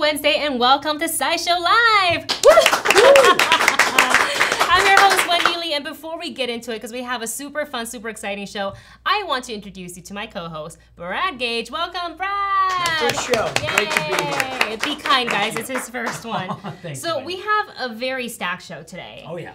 Wednesday and welcome to SciShow Live! I'm your host, Wendy Lee, and before we get into it, because we have a super fun, super exciting show, I want to introduce you to my co-host, Brad Gage. Welcome, Brad! My first show. Yay. Great to be here. Be kind, guys. It's his first one. Thank you. We have a very stacked show today. Oh, yeah.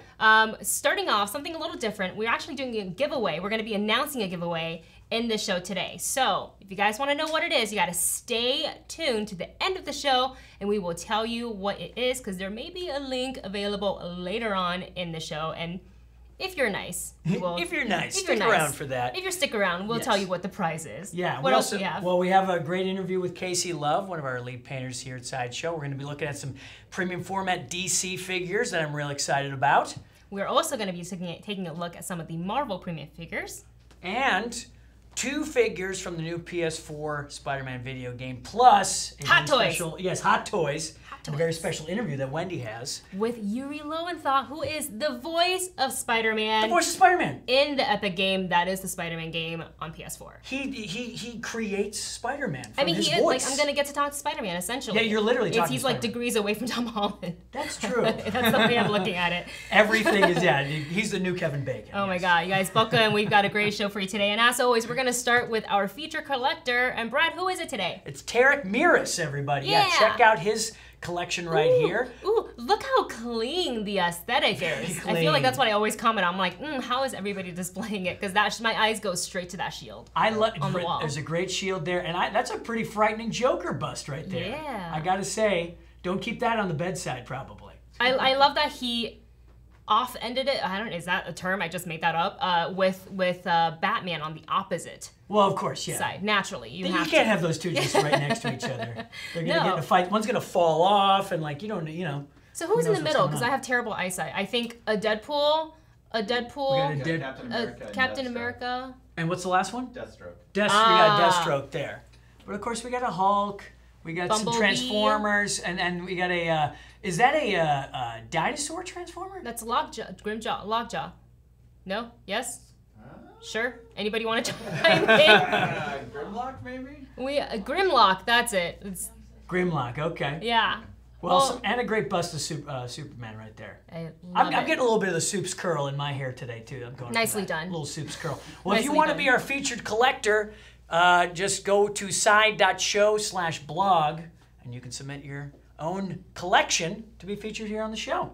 Starting off, something a little different. We're actually doing a giveaway. We're going to be announcing a giveaway in the show today. So if you guys want to know what it is, you got to stay tuned to the end of the show and we will tell you what it is, because there may be a link available later on in the show. And if you're nice, if you're nice, stick around for that. If you stick around, we'll tell you what the prize is. Yeah. What else do we have? Well, we have a great interview with Casey Love, one of our lead painters here at SciShow. We're going to be looking at some premium format DC figures that I'm real excited about. We're also going to be taking a look at some of the Marvel premium figures. And 2 figures from the new PS4 Spider-Man video game, plus a Hot Toys. Hot Toys. A very special interview that Wendy has with Yuri Lowenthal, who is the voice of Spider-Man. The voice of Spider-Man in the epic game that is the Spider-Man game on PS4. He creates Spider-Man from his he is voice. like, I'm gonna get to talk to Spider-Man essentially. Yeah, you're literally talking. He's like degrees away from Tom Holland. That's true. That's the way I'm looking at it. Everything is he's the new Kevin Bacon. Oh my God, you guys, buckle in. We've got a great show for you today, and as always, we're gonna start with our feature collector. And Brad, who is it today? It's Tarek Miras, everybody. Yeah, check out his collection right here. Ooh, look how clean the aesthetic is. I feel like that's what I always comment on. I'm like, how is everybody displaying it? Because my eyes go straight to that shield. I love on the wall. There's a great shield there, and that's a pretty frightening Joker bust right there. Yeah. I gotta say, don't keep that on the bedside, probably. I love that he off-ended it. I don't know, is that a term? I just made that up. With Batman on the opposite. Well, of course, yeah. Side, naturally. You can't have those two just right next to each other. They're gonna get in a fight. One's gonna fall off, and like you know. So who's in the middle? Because I have terrible eyesight. I think a Deadpool, Captain America. And what's the last one? Deathstroke. We got Deathstroke there. But of course we got a Hulk. We got Bumblebee. some Transformers, and we got a. Is that a dinosaur Transformer? That's Lockjaw. No? Yes? Sure. Anybody want to chime in? Grimlock, maybe? Grimlock, that's it. Grimlock, okay. Yeah. Well, and a great bust of Superman right there. I'm getting a little bit of the Soup's curl in my hair today, too. I'm going nicely done. A little Soup's curl. Well, if you want to be our featured collector, just go to sci.show/blog, and you can submit your own collection to be featured here on the show.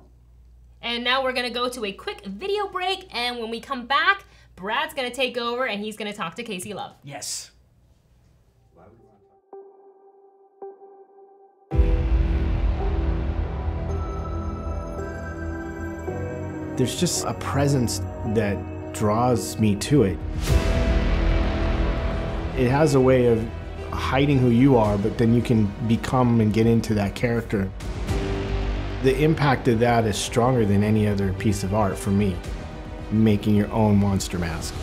And now we're going to go to a quick video break, and when we come back, Brad's going to take over, and he's going to talk to Casey Love. Yes. There's just a presence that draws me to it. It has a way of hiding who you are, but then you can become and get into that character. The impact of that is stronger than any other piece of art for me, making your own monster mask.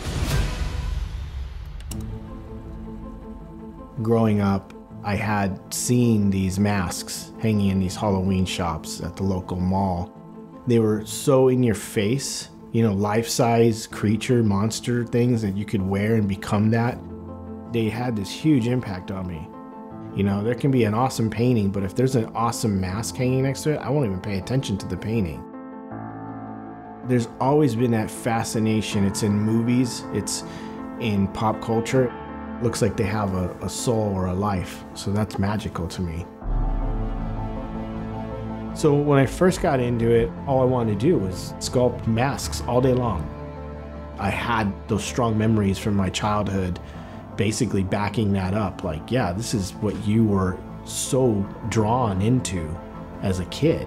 Growing up, I had seen these masks hanging in these Halloween shops at the local mall. They were so in your face, life-size creature, monster things that you could wear and become that. They had this huge impact on me. There can be an awesome painting, but if there's an awesome mask hanging next to it, I won't even pay attention to the painting. There's always been that fascination. It's in movies, it's in pop culture. It looks like they have a soul or a life, so that's magical to me. So when I first got into it, all I wanted to do was sculpt masks all day long. I had those strong memories from my childhood basically backing that up. Like, yeah, this is what you were so drawn into as a kid.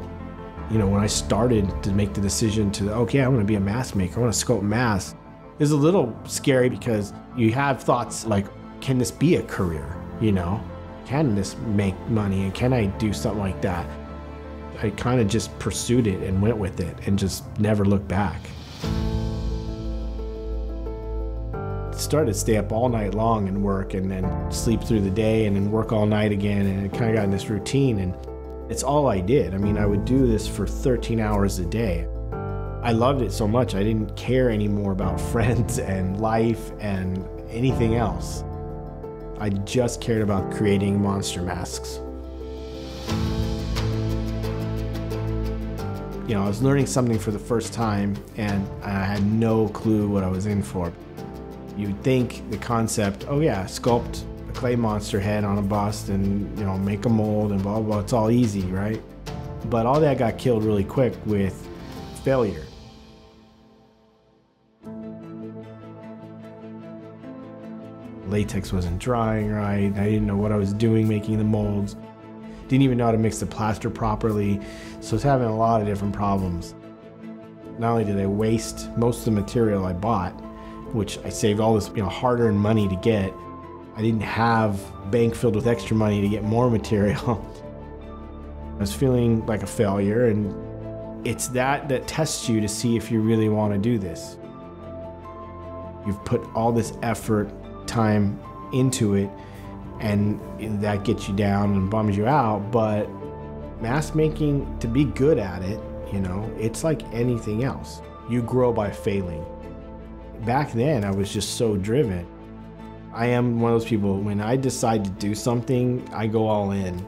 When I started to make the decision to, okay, I want to be a mask maker, I want to sculpt masks, it was a little scary because you have thoughts like, can this be a career? Can this make money, and can I do something like that? I kind of just pursued it and went with it and just never looked back. Started to stay up all night long and work, and then sleep through the day and then work all night again, and it kind of got in this routine, and it's all I did. I mean, I would do this for 13 hours a day. I loved it so much I didn't care anymore about friends and life and anything else. I just cared about creating monster masks. You know, I was learning something for the first time and I had no clue what I was in for. You'd think the concept, oh yeah, sculpt a clay monster head on a bust and, you know, make a mold and blah, blah, blah. It's all easy, right? But all that got killed really quick with failure. Latex wasn't drying right. I didn't know what I was doing making the molds. Didn't even know how to mix the plaster properly. So I was having a lot of different problems. Not only did I waste most of the material I bought, which I saved all this, you know, hard-earned money to get, I didn't have a bank filled with extra money to get more material. I was feeling like a failure, and it's that tests you to see if you really want to do this. You've put all this effort, time into it, and that gets you down and bums you out. But mask making, to be good at it, you know, it's like anything else. You grow by failing. Back then, I was just so driven. I am one of those people, when I decide to do something, I go all in.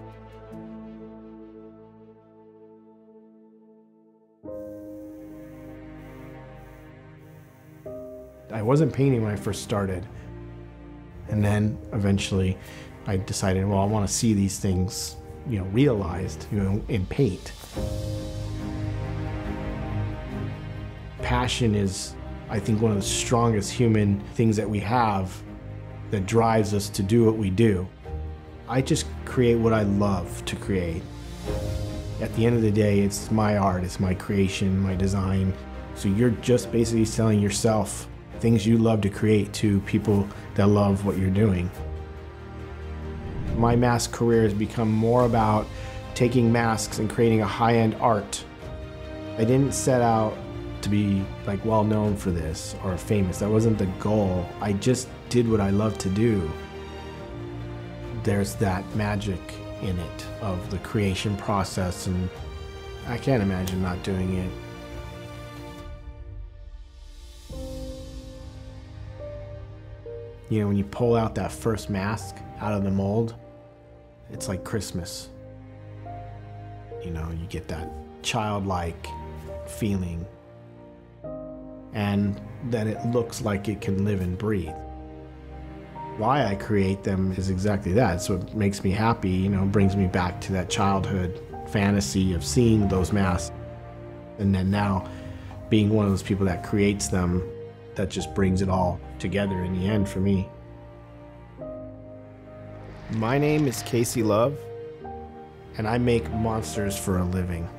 I wasn't painting when I first started. And then eventually I decided, well, I want to see these things, you know, realized, you know, in paint. Passion is, I think, one of the strongest human things that we have that drives us to do what we do. I just create what I love to create. At the end of the day, it's my art, it's my creation, my design. So you're just basically selling yourself things you love to create to people that love what you're doing. My mask career has become more about taking masks and creating a high-end art. I didn't set out to be like well known for this or famous. That wasn't the goal. I just did what I love to do. There's that magic in it of the creation process, and I can't imagine not doing it. You know, when you pull out that first mask out of the mold, it's like Christmas. You know, you get that childlike feeling, and that it looks like it can live and breathe. Why I create them is exactly that. It's what makes me happy, you know, brings me back to that childhood fantasy of seeing those masks. And then now, being one of those people that creates them, that just brings it all together in the end for me. My name is Casey Love, and I make monsters for a living.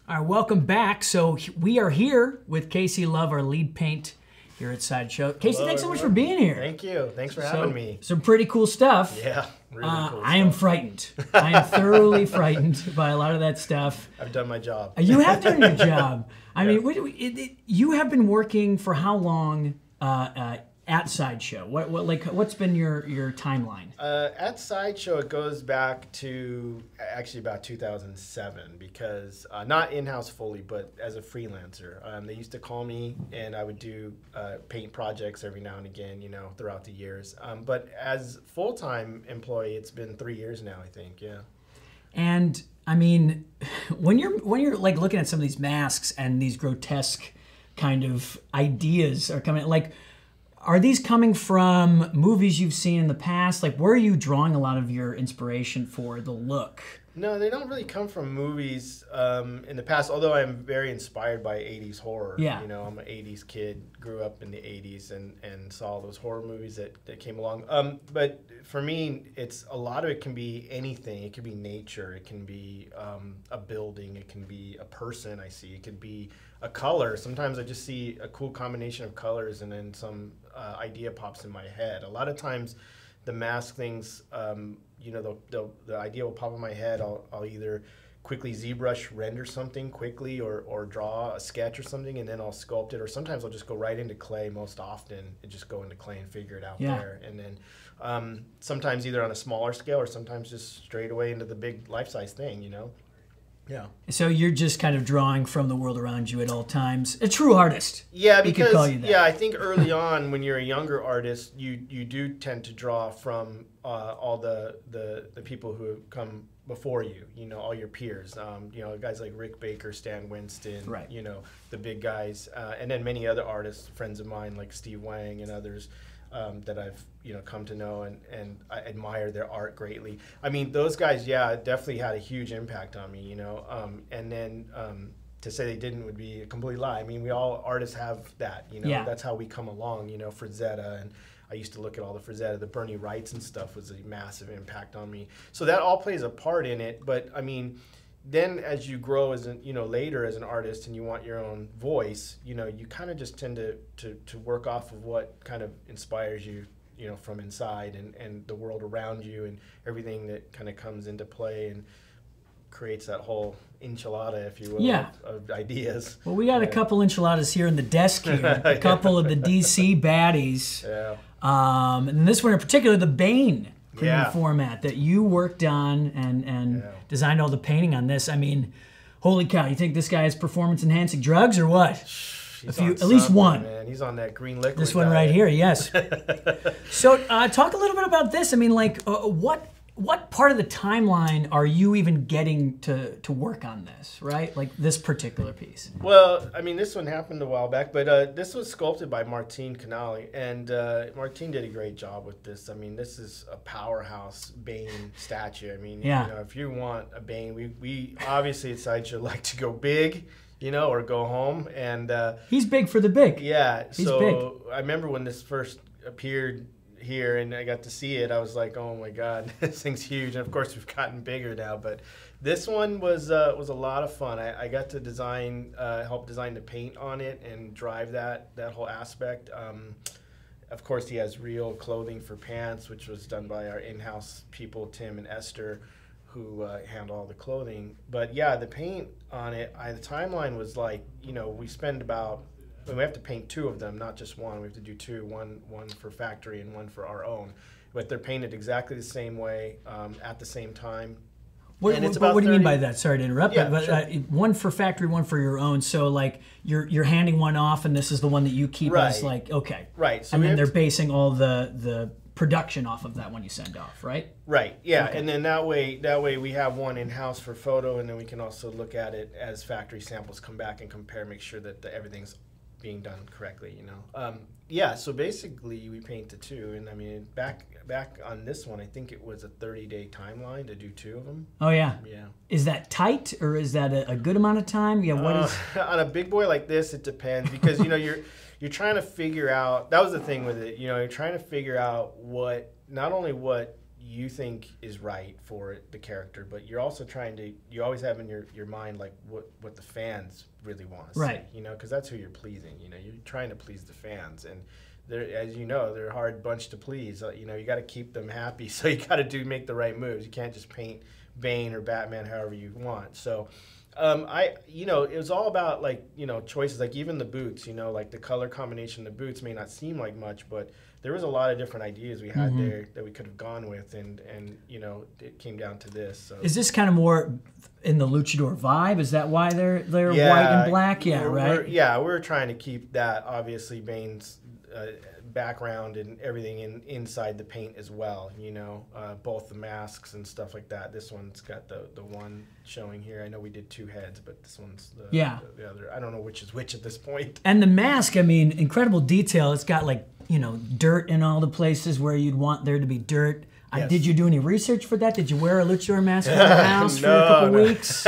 All right, welcome back. So we are here with Casey Love, our lead paint here at Sideshow. Casey, Hello, thanks so much for everyone. being here. Thank you. Thanks for having me. Some pretty cool stuff. Yeah, really cool I am stuff. frightened. I am thoroughly frightened by a lot of that stuff. I've done my job. You have done your job. I mean, you have been working for how long at Sideshow? What's been your timeline? At Sideshow, it goes back to actually about 2007, because not in-house fully, but as a freelancer. They used to call me, and I would do paint projects every now and again, you know, throughout the years. But as full-time employee, it's been 3 years now, I think. Yeah. And I mean, when you're like looking at some of these masks and these grotesque kind of ideas are coming, like, are these coming from movies you've seen in the past? Like, where are you drawing a lot of your inspiration for the look? No, they don't really come from movies in the past, although I'm very inspired by 80s horror. Yeah. You know, I'm an 80s kid, grew up in the 80s and saw those horror movies that came along. But for me, it's a lot of it can be anything. It can be nature. It can be a building. It can be a person I see. It could be a color. Sometimes I just see a cool combination of colors and then some idea pops in my head. A lot of times the mask things, you know, the idea will pop in my head. I'll either quickly ZBrush render something quickly or draw a sketch or something, and then I'll sculpt it. Or sometimes I'll just go right into clay most often and just go into clay and figure it out there. And then sometimes either on a smaller scale or sometimes just straight away into the big life-size thing, you know. Yeah. So you're just kind of drawing from the world around you at all times. A true artist. Yeah, We could because call you that. I think early on when you're a younger artist, you do tend to draw from all the people who have come before you. You know, all your peers. You know, guys like Rick Baker, Stan Winston. Right. You know, the big guys, and then many other artists, friends of mine like Steve Wang and others. That I've come to know and I admire their art greatly. I mean, those guys, yeah, definitely had a huge impact on me. And then to say they didn't would be a complete lie. I mean, we all artists have that. Yeah. That's how we come along. Frazetta, and I used to look at all the Frazetta, the Bernie Wrights and stuff was a massive impact on me. So that all plays a part in it. But I mean, then as you grow as later as an artist and you want your own voice, you kind of just tend to work off of what kind of inspires you, from inside and the world around you and everything that kind of comes into play and creates that whole enchilada, if you will, Yeah. of ideas. Well, we got a couple enchiladas here in the desk here. A couple of the DC baddies. Yeah. And this one in particular, the Bane premium Yeah. format that you worked on and Yeah. designed all the painting on this. I mean, holy cow, you think this guy has performance-enhancing drugs or what? He's few- on at least something, one. Man. He's on that green liquid. This one right diet. here, yes. So talk a little bit about this. I mean, like, what part of the timeline are you even getting to work on this, right? Like this particular piece. Well, I mean, this one happened a while back, but this was sculpted by Martine Canali, and Martine did a great job with this. I mean, this is a powerhouse Bane statue. I mean, Yeah. if you want a Bane, we obviously at Sideshow like to go big, or go home, and He's big for the big. yeah. He's so big. I remember when this first appeared here and I got to see it, I was like, oh my God, this thing's huge. And of course we've gotten bigger now, but this one was a lot of fun. I got to help design the paint on it and drive that whole aspect. Of course he has real clothing for pants, which was done by our in-house people, Tim and Esther, who handle all the clothing. But yeah, the paint on it, the timeline was like, we spend about, we have to paint two of them, not just one. We have to do two, one for factory and one for our own. But they're painted exactly the same way at the same time. What And it's do you about mean 30 by that? Sorry to interrupt, Yeah, but sure. one for factory, one for your own. So like you're handing one off, and this is the one that you keep as Right. like okay, Right. So and we then have they're basing all the production off of that one you send off, right? Right. Yeah. Okay. And then that way we have one in house for photo, and then we can also look at it as factory samples come back and compare, make sure that everything's being done correctly. Yeah. So basically, we paint the two, and I mean back on this one, I think it was a 30-day timeline to do two of them. Oh yeah. Yeah. Is that tight or is that a good amount of time? Yeah. What is? On a big boy like this, it depends because you're trying to figure out. That was the thing with it. You're trying to figure out not only what you think is right for the character, but you're also you always have in your mind like what the fans really want to Right. see, because that's who you're pleasing. You're trying to please the fans, and they're a hard bunch to please. You got to keep them happy, so you got to make the right moves. You can't just paint Bane or Batman however you want. So it was all about choices, like even the boots, like the color combination of the boots may not seem like much, but there was a lot of different ideas we had there that we could have gone with, and it came down to this. So. Is this kind of more in the luchador vibe? Is that why they're white and black? Yeah, right. We're trying to keep that, obviously, Bane's background and everything inside the paint as well, both the masks and stuff like that. This one's got the one showing here. I know we did two heads, but this one's the other. I don't know which is which at this point. And the mask, I mean, incredible detail. It's got like, dirt in all the places where you'd want there to be dirt. Yes. Did you do any research for that? Did you wear a luchador mask in the house for a couple weeks?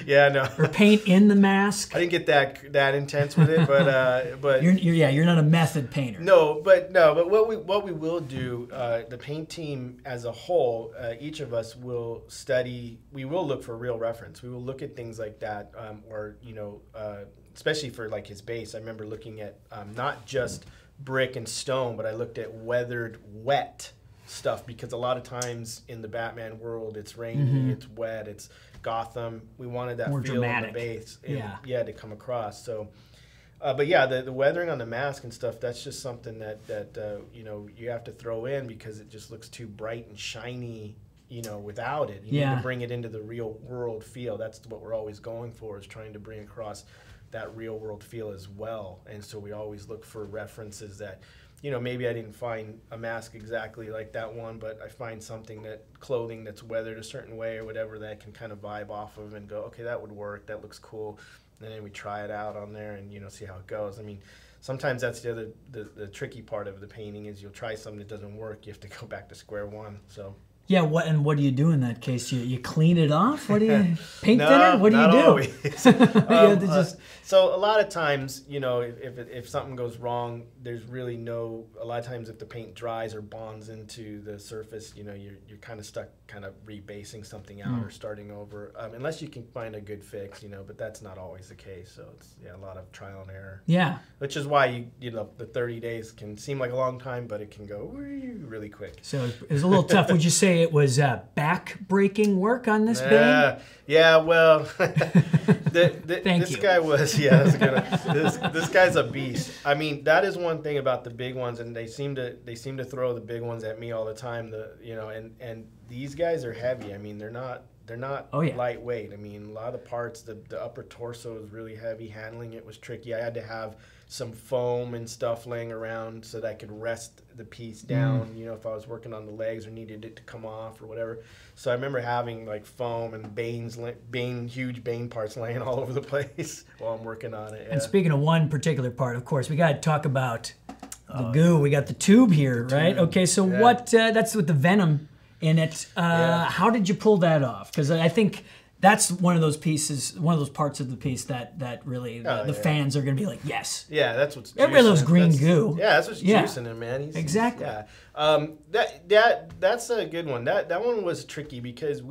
Yeah, no. Or paint in the mask? I didn't get that intense with it, but You're not a method painter. No, but what we will do, the paint team as a whole, each of us will study. We will look for real reference. We will look at things like that, especially for like his base. I remember looking at not just brick and stone, but I looked at weathered, wet stuff, because a lot of times in the Batman world, it's rainy, it's wet, it's Gotham. We wanted that More feel dramatic. on the base, Yeah. to come across. So. But yeah, the weathering on the mask and stuff, that's just something that you have to throw in because it just looks too bright and shiny without it. You need to bring it into the real world feel. That's what we're always going for, is trying to bring across that real world feel as well. And so we always look for references that, maybe I didn't find a mask exactly like that one, but I find something clothing that's weathered a certain way or whatever that I can kind of vibe off of and go, okay, that would work. That looks cool. And then we try it out on there and, see how it goes. I mean, sometimes that's the tricky part of the painting is you'll try something that doesn't work. You have to go back to square one. So. Yeah, what do you do in that case? You clean it off? What do you paint thinner? What do you do? So a lot of times, if something goes wrong, there's really a lot of times if the paint dries or bonds into the surface, you're kind of stuck kind of rebasing something out or starting over, unless you can find a good fix, but that's not always the case. So it's a lot of trial and error. Yeah. Which is why the 30 days can seem like a long time, but it can go really quick. So it was a little tough. Would you say it was back-breaking work on this Bane? Yeah, well, Thank this you. guy was, that's a good one. This guy's a beast. I mean, that is one thing about the big ones, and they seem to throw the big ones at me all the time. And these guys are heavy. I mean, they're not lightweight. I mean, a lot of the parts, the upper torso is really heavy. Handling it was tricky. I had to have some foam and stuff laying around so that I could rest the piece down, if I was working on the legs or needed it to come off or whatever. So I remember having like foam and huge Bane parts laying all over the place while I'm working on it. Yeah. And speaking of one particular part, of course, we got to talk about the goo. We got the tube here, right? Okay, so that's with the venom in it. How did you pull that off? Because I think that's one of those pieces, one of those parts of the piece that really the fans are going to be like, yes. Yeah, that's what's everybody loves green goo. Yeah, that's what's juicing him, man. Exactly. That's a good one. That one was tricky because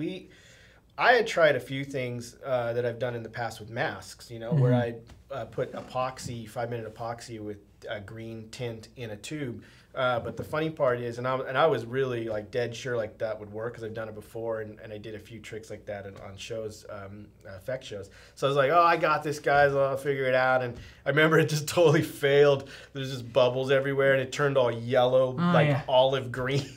I had tried a few things that I've done in the past with masks, where I put 5-minute epoxy with a green tint in a tube. But the funny part is, and I was really like dead sure like that would work because I've done it before, and I did a few tricks like that on shows, effect shows. So I was like, oh, I got this, guys, I'll figure it out. And I remember it just totally failed. There's just bubbles everywhere, and it turned all yellow, olive green.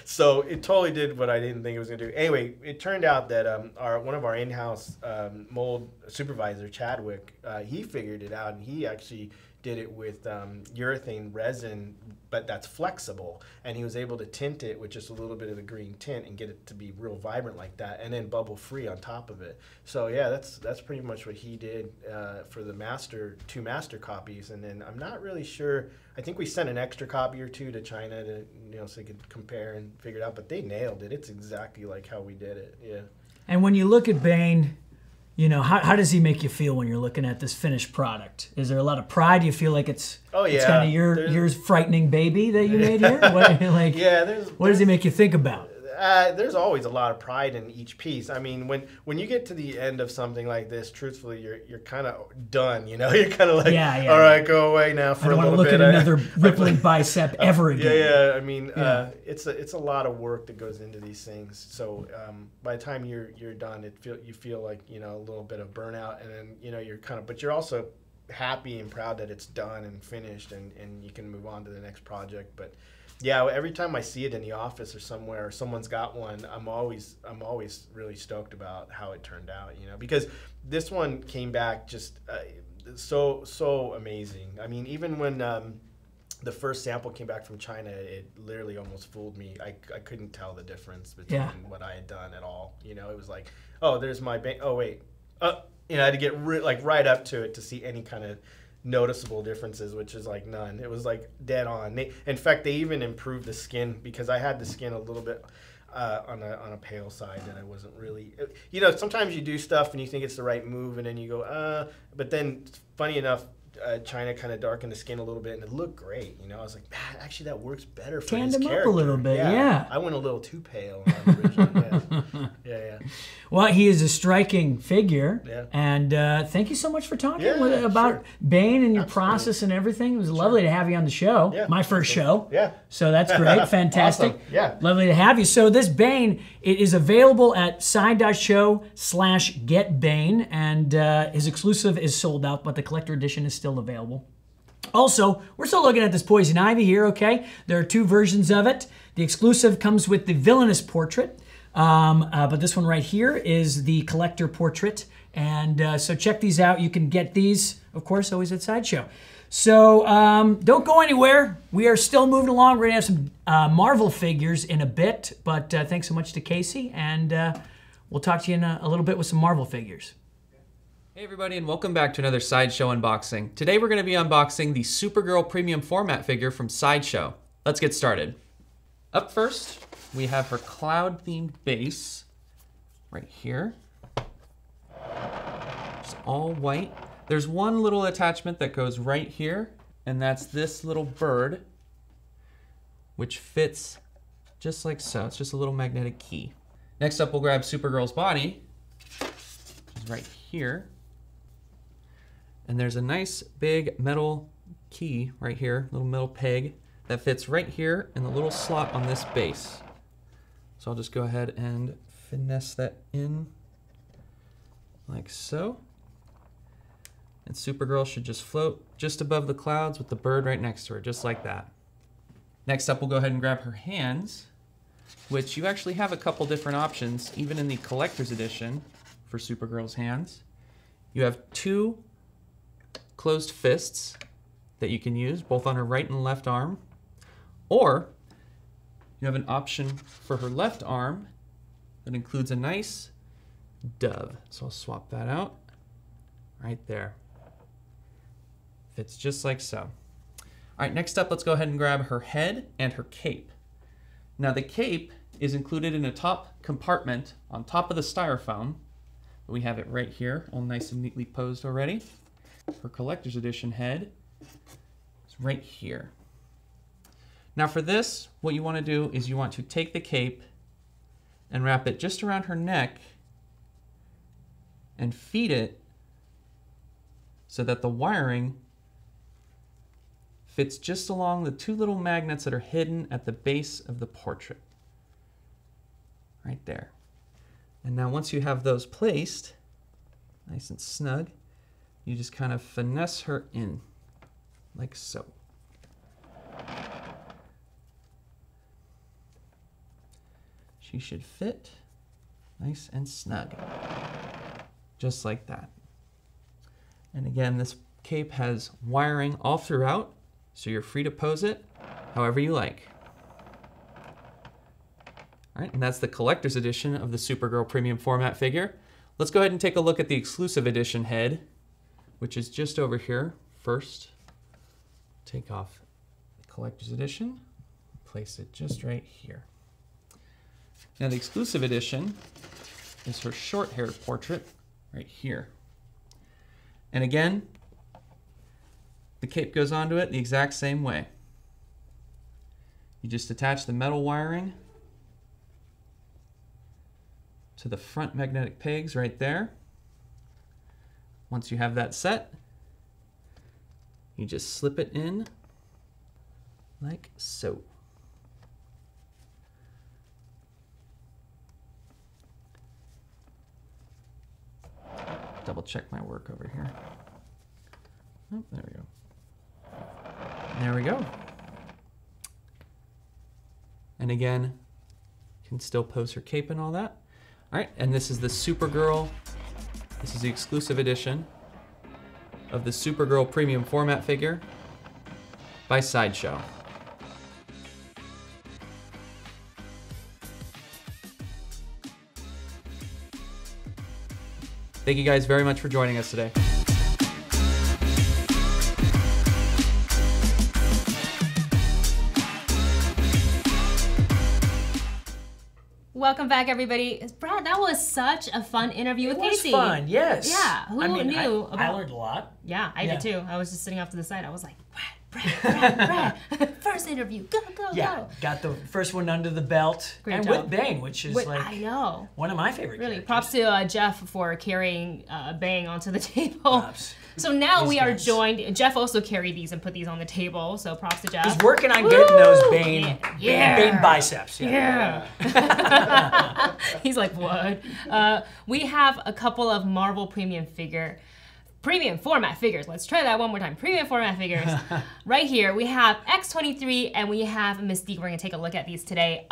So it totally did what I didn't think it was going to do. Anyway, it turned out that one of our in-house mold supervisor, Chadwick, he figured it out, and he actually did it with urethane resin, but that's flexible, and he was able to tint it with just a little bit of the green tint and get it to be real vibrant like that, and then bubble free on top of it. So yeah, that's pretty much what he did for the two master copies, and then I'm not really sure. I think we sent an extra copy or two to China to so they could compare and figure it out, but they nailed it. It's exactly like how we did it. Yeah. And when you look at Bane, how does he make you feel when you're looking at this finished product? Is there a lot of pride? Do you feel like it's kind of your frightening baby that you made here? What does he make you think about? There's always a lot of pride in each piece. I mean, when you get to the end of something like this, truthfully, you're kind of done. You're kind of like, all right, go away now for a little bit. I don't want to look at another rippling bicep ever again. Yeah. I mean, it's a lot of work that goes into these things. So by the time you're done, you feel like a little bit of burnout, and then you're but you're also happy and proud that it's done and finished, and you can move on to the next project. But yeah, every time I see it in the office or somewhere, or someone's got one, I'm always really stoked about how it turned out, because this one came back just so amazing. I mean, even when the first sample came back from China, it literally almost fooled me. I couldn't tell the difference between what I had done at all. It was like, oh, there's my bank. Oh wait, I had to get right up to it to see any kind of noticeable differences, which is like none. It was like dead on. In fact, they even improved the skin, because I had the skin a little bit on a pale side that I wasn't really. Sometimes you do stuff and you think it's the right move, and then you go, but then funny enough, China kind of darkened the skin a little bit, and it looked great. I was like, man, actually that works better for his character. Up a little bit, yeah. I went a little too pale originally. Yeah. Well, he is a striking figure. Yeah. And thank you so much for talking about Bane and your process and everything. It was lovely to have you on the show. Yeah. My first show. Yeah. So that's great. Fantastic. Awesome. Yeah. Lovely to have you. So this Bane, it is available at sign.show/getbane, and his exclusive is sold out, but the collector edition is still available. Also, we're still looking at this Poison Ivy here, okay? There are two versions of it. The exclusive comes with the villainous portrait. But this one right here is the collector portrait. And so check these out. You can get these, of course, always at Sideshow. So don't go anywhere. We are still moving along. We're going to have some Marvel figures in a bit. But thanks so much to Casey. And we'll talk to you in a little bit with some Marvel figures. Hey everybody, and welcome back to another Sideshow unboxing. Today we're going to be unboxing the Supergirl premium format figure from Sideshow. Let's get started. Up first, we have her cloud-themed base right here. It's all white. There's one little attachment that goes right here, and that's this little bird, which fits just like so. It's just a little magnetic key. Next up, we'll grab Supergirl's body, which is right here. And there's a nice big metal key right here, little metal peg that fits right here in the little slot on this base. So I'll just go ahead and finesse that in like so. And Supergirl should just float just above the clouds with the bird right next to her, just like that. Next up, we'll go ahead and grab her hands, which you actually have a couple different options, even in the collector's edition for Supergirl's hands. You have two closed fists that you can use both on her right and left arm, or you have an option for her left arm that includes a nice dove. So I'll swap that out right there. Fits just like so. All right, next up, let's go ahead and grab her head and her cape. Now the cape is included in a top compartment on top of the styrofoam. We have it right here, all nice and neatly posed already. Her collector's edition head is right here. Now for this, what you want to do is you want to take the cape and wrap it just around her neck and feed it so that the wiring fits just along the two little magnets that are hidden at the base of the portrait. Right there. And now once you have those placed, nice and snug, you just kind of finesse her in, like so. She should fit nice and snug, just like that. And again, this cape has wiring all throughout, so you're free to pose it however you like. All right, and that's the collector's edition of the Supergirl premium format figure. Let's go ahead and take a look at the exclusive edition head, which is just over here. First, take off the collector's edition, place it just right here. Now the exclusive edition is her short-haired portrait right here. And again, the cape goes onto it the exact same way. You just attach the metal wiring to the front magnetic pegs right there. Once you have that set, you just slip it in like so. Double check my work over here. Oh, there we go. There we go. And again, can still pose her cape and all that. All right, and this is the Supergirl. This is the exclusive edition of the Supergirl premium format figure by Sideshow. Thank you guys very much for joining us today. Welcome back, everybody. Brad, that was such a fun interview with Casey. It was fun, yes. Yeah, who knew I learned a lot. Yeah, I did too. I was just sitting off to the side. I was like, Brad. First interview, go. Got the first one under the belt. Great and job. with Bang, which is I know. one of my favorite Really, characters. props to Jeff for carrying Bang onto the table. Props. So now These we are guys. joined. Jeff also carried these and put these on the table. So props to Jeff. He's working on getting those Bane, Yeah. Bane biceps. Yeah. He's like, what? We have a couple of Marvel premium format figures. Let's try that one more time. Premium format figures. Right here, we have X-23 and we have Mystique. We're gonna take a look at these today.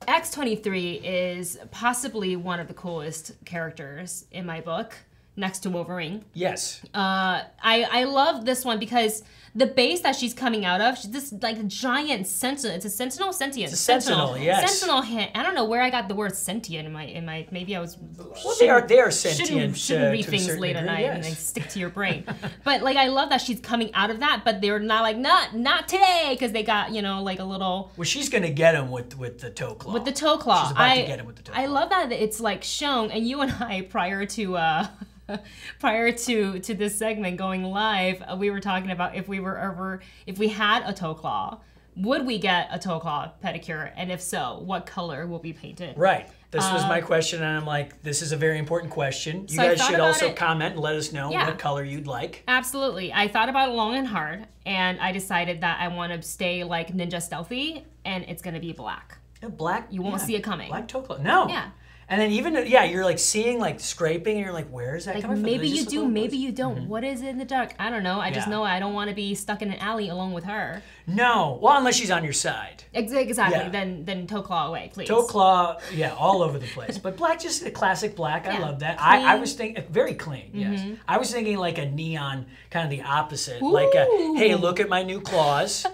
X-23 is possibly one of the coolest characters in my book, next to Wolverine. Yes. I love this one because the base that she's coming out of, she's this like giant sentinel. It's a sentinel, sentient. It's a sentinel, yes. Sentinel hand. I don't know where I got the word sentient in my. Maybe I was. Well, they are sentient. Shouldn't read to a things certain late at degree, night yes. and they stick to your brain. But like I love that she's coming out of that, but they're not like not today because they got like a little. Well, she's gonna get him with the toe claw. With the toe claw. She's about to get him with the toe claw. I love that it's like shown, and you and I prior to this segment going live, we were talking about if we had a toe claw, would we get a toe claw pedicure, and if so, what color will be painted? Right. This was my question, and I'm like, this is a very important question. You So I guys thought should about also it. comment and let us know Yeah. what color you'd like. Absolutely. I thought about it long and hard, and I decided that I want to stay like ninja stealthy, and it's gonna be black. Yeah, black. You won't see it coming. Black toe claw. No. Yeah. And then even you're like seeing like scraping, and you're like, where is that Like coming from? maybe There's you just a do, little maybe voice. you don't. What is it in the dark? I don't know. I just Yeah. know I don't want to be stuck in an alley alone with her. No. Well, unless she's on your side. Exactly. Yeah. Then toe claw away, please. Toe claw, yeah, all over the place. But black, just a classic black. I Yeah. love that. Clean. I was thinking very clean. Yes. I was thinking like a neon, kind of the opposite. Like, hey, look at my new claws,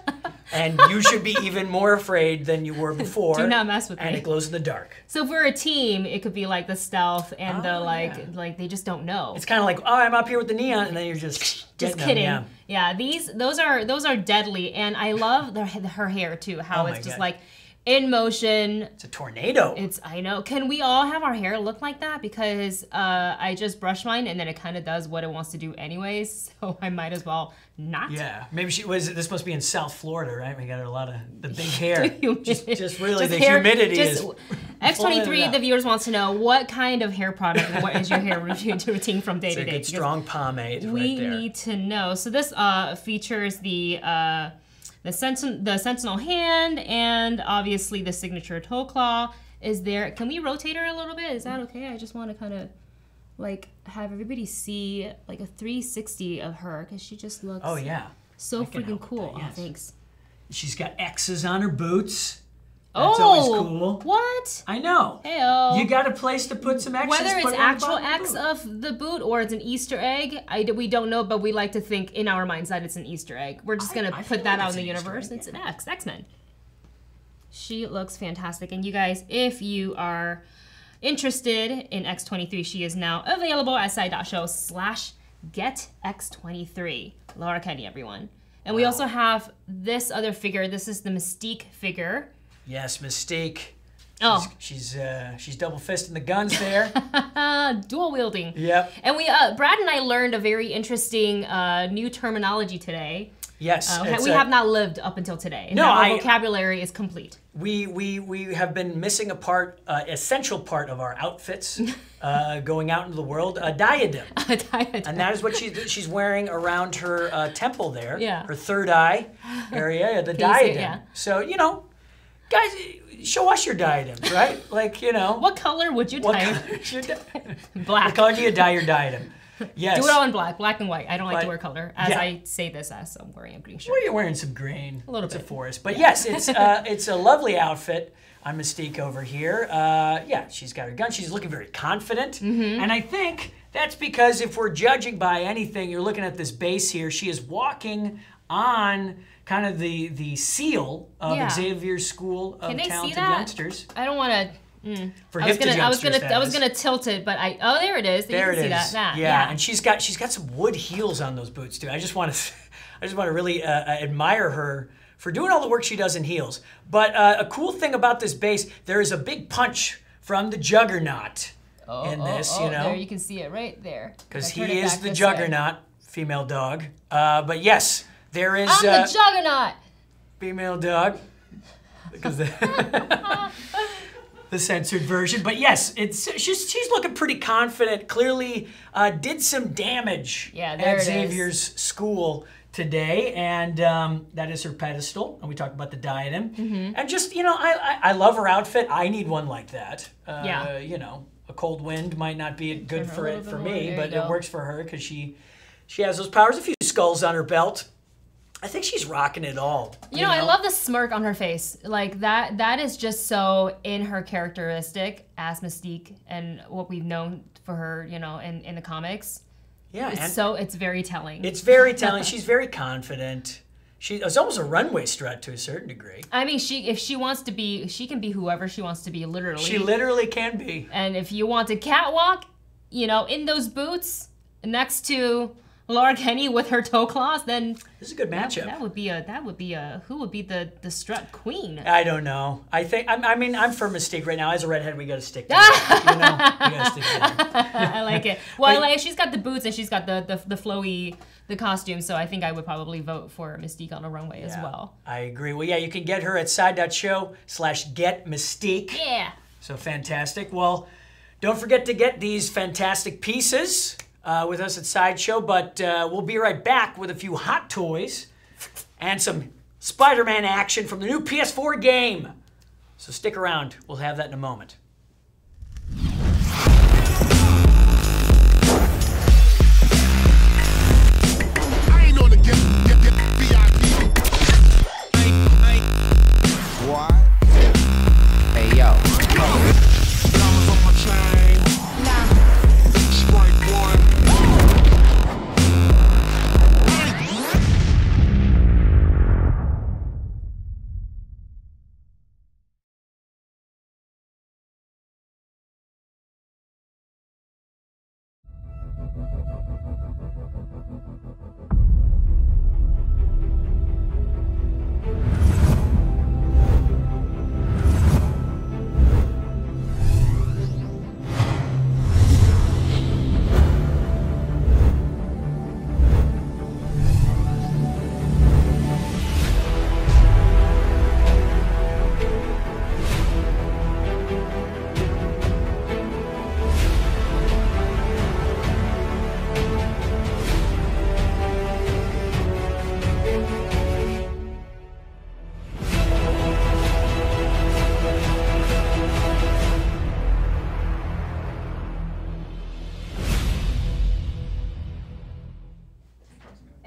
and you should be even more afraid than you were before. Do not mess with And me. it glows in the dark. So if we're a team, it could be like the stealth and the yeah. like they just don't know. It's kind of like, oh, I'm up here with the neon, and then you're just Just getting them, kidding. yeah. Those are deadly, and I love her hair too. How Oh it's my just God. like in motion. It's a tornado. I know. Can we all have our hair look like that? Because I just brush mine, and then it kind of does what it wants to do anyways. So I might as well not. Yeah, maybe this must be in South Florida, right? We got a lot of the big hair. Humidity. just really Just the hair- humidity just- is. pulling it X-23, out. the viewers wants to know what kind of hair product and what is your hair routine from day It's to a day. good Because strong pomade we right there. need to know. So this features the sentinel hand and obviously the signature toe claw. Is there? Can we rotate her a little bit? Is that okay? I just want to kind of like have everybody see like a 360 of her because she just looks Oh yeah, so can freaking help with cool. that, yes. Oh, thanks. she's got X's on her boots. That's always cool. What? I know. Heyo. You got a place to put some X's. Whether put it's it on the actual bottom X boot. of the boot or it's an Easter egg, we don't know, but we like to think in our minds that it's an Easter egg. We're just gonna I put feel that like out it's in the an Easter universe. egg, It's an X, X-Men. She looks fantastic, and you guys, if you are interested in X-23, she is now available at site.show/getx23. Laura Kenny, everyone. And we also have this other figure. This is the Mystique figure. Yes, Mystique. Oh, She's double fisting the guns there. dual wielding. Yep. And Brad and I learned a very interesting new terminology today. Yes. it's We a- have not lived up until today. And No, now our I- vocabulary is complete. We have been missing a part, essential part of our outfits, going out into the world. A diadem. And that is what she's wearing around her temple there. Yeah. Her third eye area, the Can you see it? diadem. Yeah. So, guys, show us your diadems, right? Like, What color would you what dye? color is your Black. What color do you dye your diadem? Yes. Do it all in black and white. I don't like to But- wear color. As yeah. I say this as I'm wearing a green shirt. Well, you're wearing some green. A little it's bit. a forest. But yes, it's a lovely outfit on Mystique over here. Yeah, she's got her gun. She's looking very confident. Mm-hmm. And I think that's because if we're judging by anything, you're looking at this base here. She is walking on kind of the seal of Yeah. Xavier's School of Can they see Talented that? Youngsters. I don't want to. For I was gifted youngsters, that I was is. gonna tilt it, but there it is. There you it can is. see that. Yeah, and she's got some wood heels on those boots too. I just want to really admire her for doing all the work she does in heels. But a cool thing about this base, there is a big punch from the Juggernaut in this. There you can see it right there. because If I turn he it is back the this way. Juggernaut, female dog. But yes, there is I'm the Juggernaut. female dog because the censored version. But yes, she's looking pretty confident. Clearly did some damage Yeah, there at it is. Xavier's school today, and that is her pedestal. And we talked about the diadem. Mm-hmm. And just I love her outfit. I need one like that. Yeah. A cold wind might not be good her a for little it bit for more. me, There but you it go. works for her because she has those powers. A few skulls on her belt. I think she's rocking it all. You know, I love the smirk on her face. Like that is just so in her characteristic as Mystique and what we've known for her, you know, in the comics. Yeah, It's very telling. It's very telling. She's very confident. It's almost a runway strut to a certain degree. I mean, if she wants to be, she can be whoever she wants to be, literally. She literally can be. And if you want to catwalk, you know, in those boots next to Laura Kenny with her toe claws, then this is a good matchup. That would be a who would be the strut queen? I don't know. I'm for Mystique right now. As a redhead, we got to stick together. You know, we got to stick together. I like it. Well, she's got the boots and she's got the flowy the costume, so I think I would probably vote for Mystique on a runway as well. I agree. Well, yeah, you can get her at side.show/getmystique. Yeah. So fantastic. Well, don't forget to get these fantastic pieces with us at Sideshow, but we'll be right back with a few hot toys and some Spider-Man action from the new PS4 game. So stick around. We'll have that in a moment.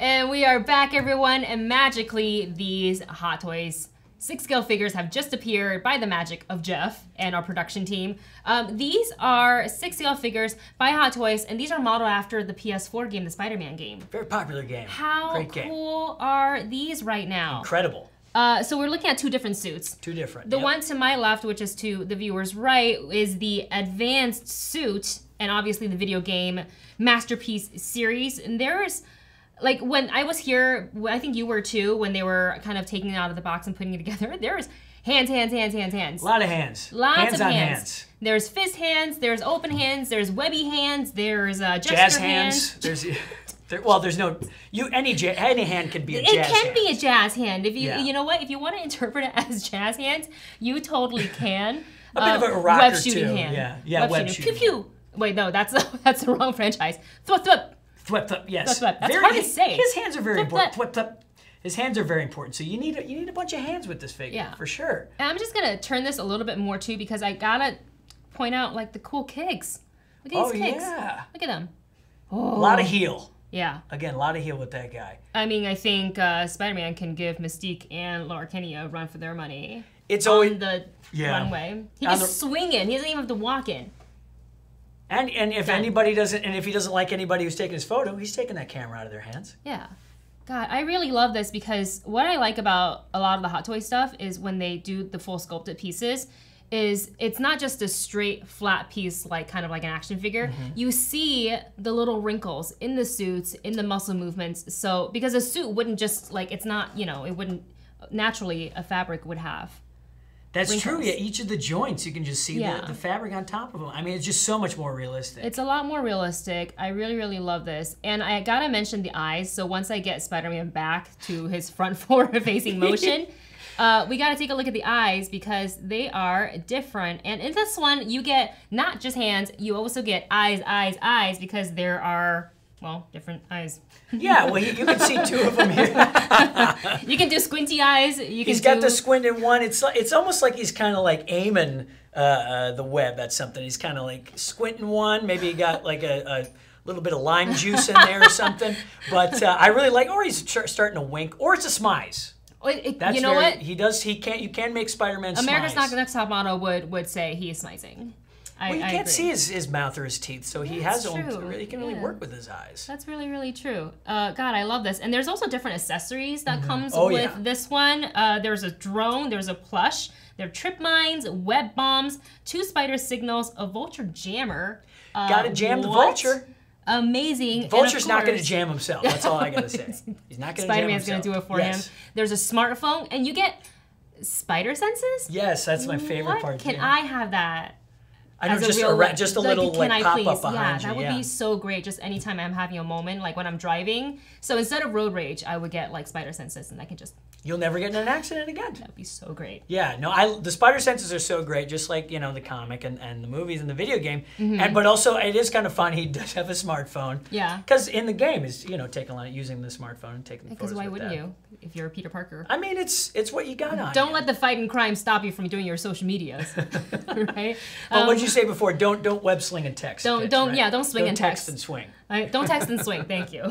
And we are back, everyone, and magically these Hot Toys 6-scale figures have just appeared by the magic of Jeff and our production team. These are 6-scale figures by Hot Toys, and these are modeled after the PS4 game, the Spider-Man game. Very popular game. How Great game. cool are these right now? Incredible. So we're looking at two different suits. Two different. The one to my left, which is to the viewer's right, is the advanced suit, and obviously the video game Masterpiece series. And there's, like, when I was here, I think you were too, when they were kind of taking it out of the box and putting it together, there's hands. A lot of hands. Lots hands of on hands. There's fist hands, there's open hands, there's webby hands, there's gesture jazz hands. There's no any hand can be a jazz hand. It can be a jazz hand. If you know what, if you want to interpret it as jazz hands, you totally can. A bit of a rocker web shooting too. hand. Yeah, web shooting. Pew pew. Wait, no, that's the wrong franchise. Thwip thwip. Thwip thwip. Yes. Thwip, thwip. That's hard to say. His hands are very Thwip, important. thwip. Thwip thwip. His hands are very important. So you need a bunch of hands with this figure, for sure. And I'm just gonna turn this a little bit more too, because I gotta point out like the cool kicks. Look at these kicks. Yeah. Look at them. A lot of heel. Yeah. Again, a lot of heel with that guy. I mean, I think Spider-Man can give Mystique and Laura Kinney a run for their money. It's always on the runway. He can swing in. He doesn't even have to walk in. And if anybody doesn't, and if he doesn't like anybody who's taking his photo, he's taking that camera out of their hands. Yeah. God, I really love this, because what I like about a lot of the Hot Toy stuff is when they do the full sculpted pieces, is it's not just a straight flat piece, like kind of like an action figure. You see the little wrinkles in the suits, in the muscle movements. So because a suit wouldn't just like, it's not, it wouldn't naturally, a fabric would have. That's wrinkles. true. Yeah, each of the joints you can just see the fabric on top of them. I mean, it's just so much more realistic. It's a lot more realistic. I really, really love this. And I gotta mention the eyes. So once I get Spider-Man back to his front forward-facing motion, we gotta take a look at the eyes, because they are different. And in this one, you get not just hands, you also get eyes, because there are, well, different eyes. Yeah, well, you can see two of them here. You can do squinty eyes. He's got the squint in one. It's almost like he's kind of like aiming the web at something. He's kind of like squinting one. Maybe he got like a little bit of lime juice in there or something. But I really like, or he's starting to wink, or it's a smize. That's you know what? He does. He can't. You can make Spider-Man. America's smize. Next Top Model would say he is smizing. Well, you I can't agree. see his mouth or his teeth, so he That's has. true. He can really Yeah. work with his eyes. That's really, really true. God, I love this. And there's also different accessories that comes Oh, with yeah. this one. There's a drone, there's a plush, there are trip mines, web bombs, 2 spider signals, a vulture jammer. Gotta jam the what? vulture. Amazing. And Vulture's of not going to course, jam himself. That's all I gotta say. He's not going to jam Spider-Man's himself. going to do it for Yes. him. There's a smartphone, and you get spider senses? Yes, that's my favorite What? part. Can yeah. I have that? I know As just real, just a like, little can I pop please? up behind yeah, you. that would be so great. Just anytime I'm having a moment, like when I'm driving. So instead of road rage, I would get like spider senses, and I can just. You'll never get in an accident again. That'd be so great. Yeah, no, the spider senses are so great, just like the comic and the movies and the video game. And but also it is kind of fun. He does have a smartphone. Yeah. Because in the game is taking a lot using the smartphone and taking the Because photos. why with wouldn't that. you? If you're Peter Parker. I mean, it's what you got on. Don't you. let the fight and crime stop you from doing your social medias, right? But what did you say before? Don't web sling and text. Don't- kids, don't- right? yeah, don't swing Don't and text. and swing. Don't text and swing, thank you.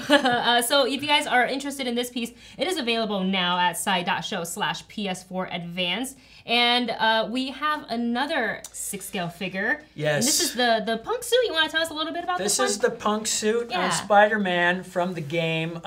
So if you guys are interested in this piece, it is available now at sci.show/PS4 Advance. And we have another 6-scale figure. Yes. And this is the punk suit. You want to tell us a little bit about this This is one? the punk suit Yeah. Spider-Man from the game.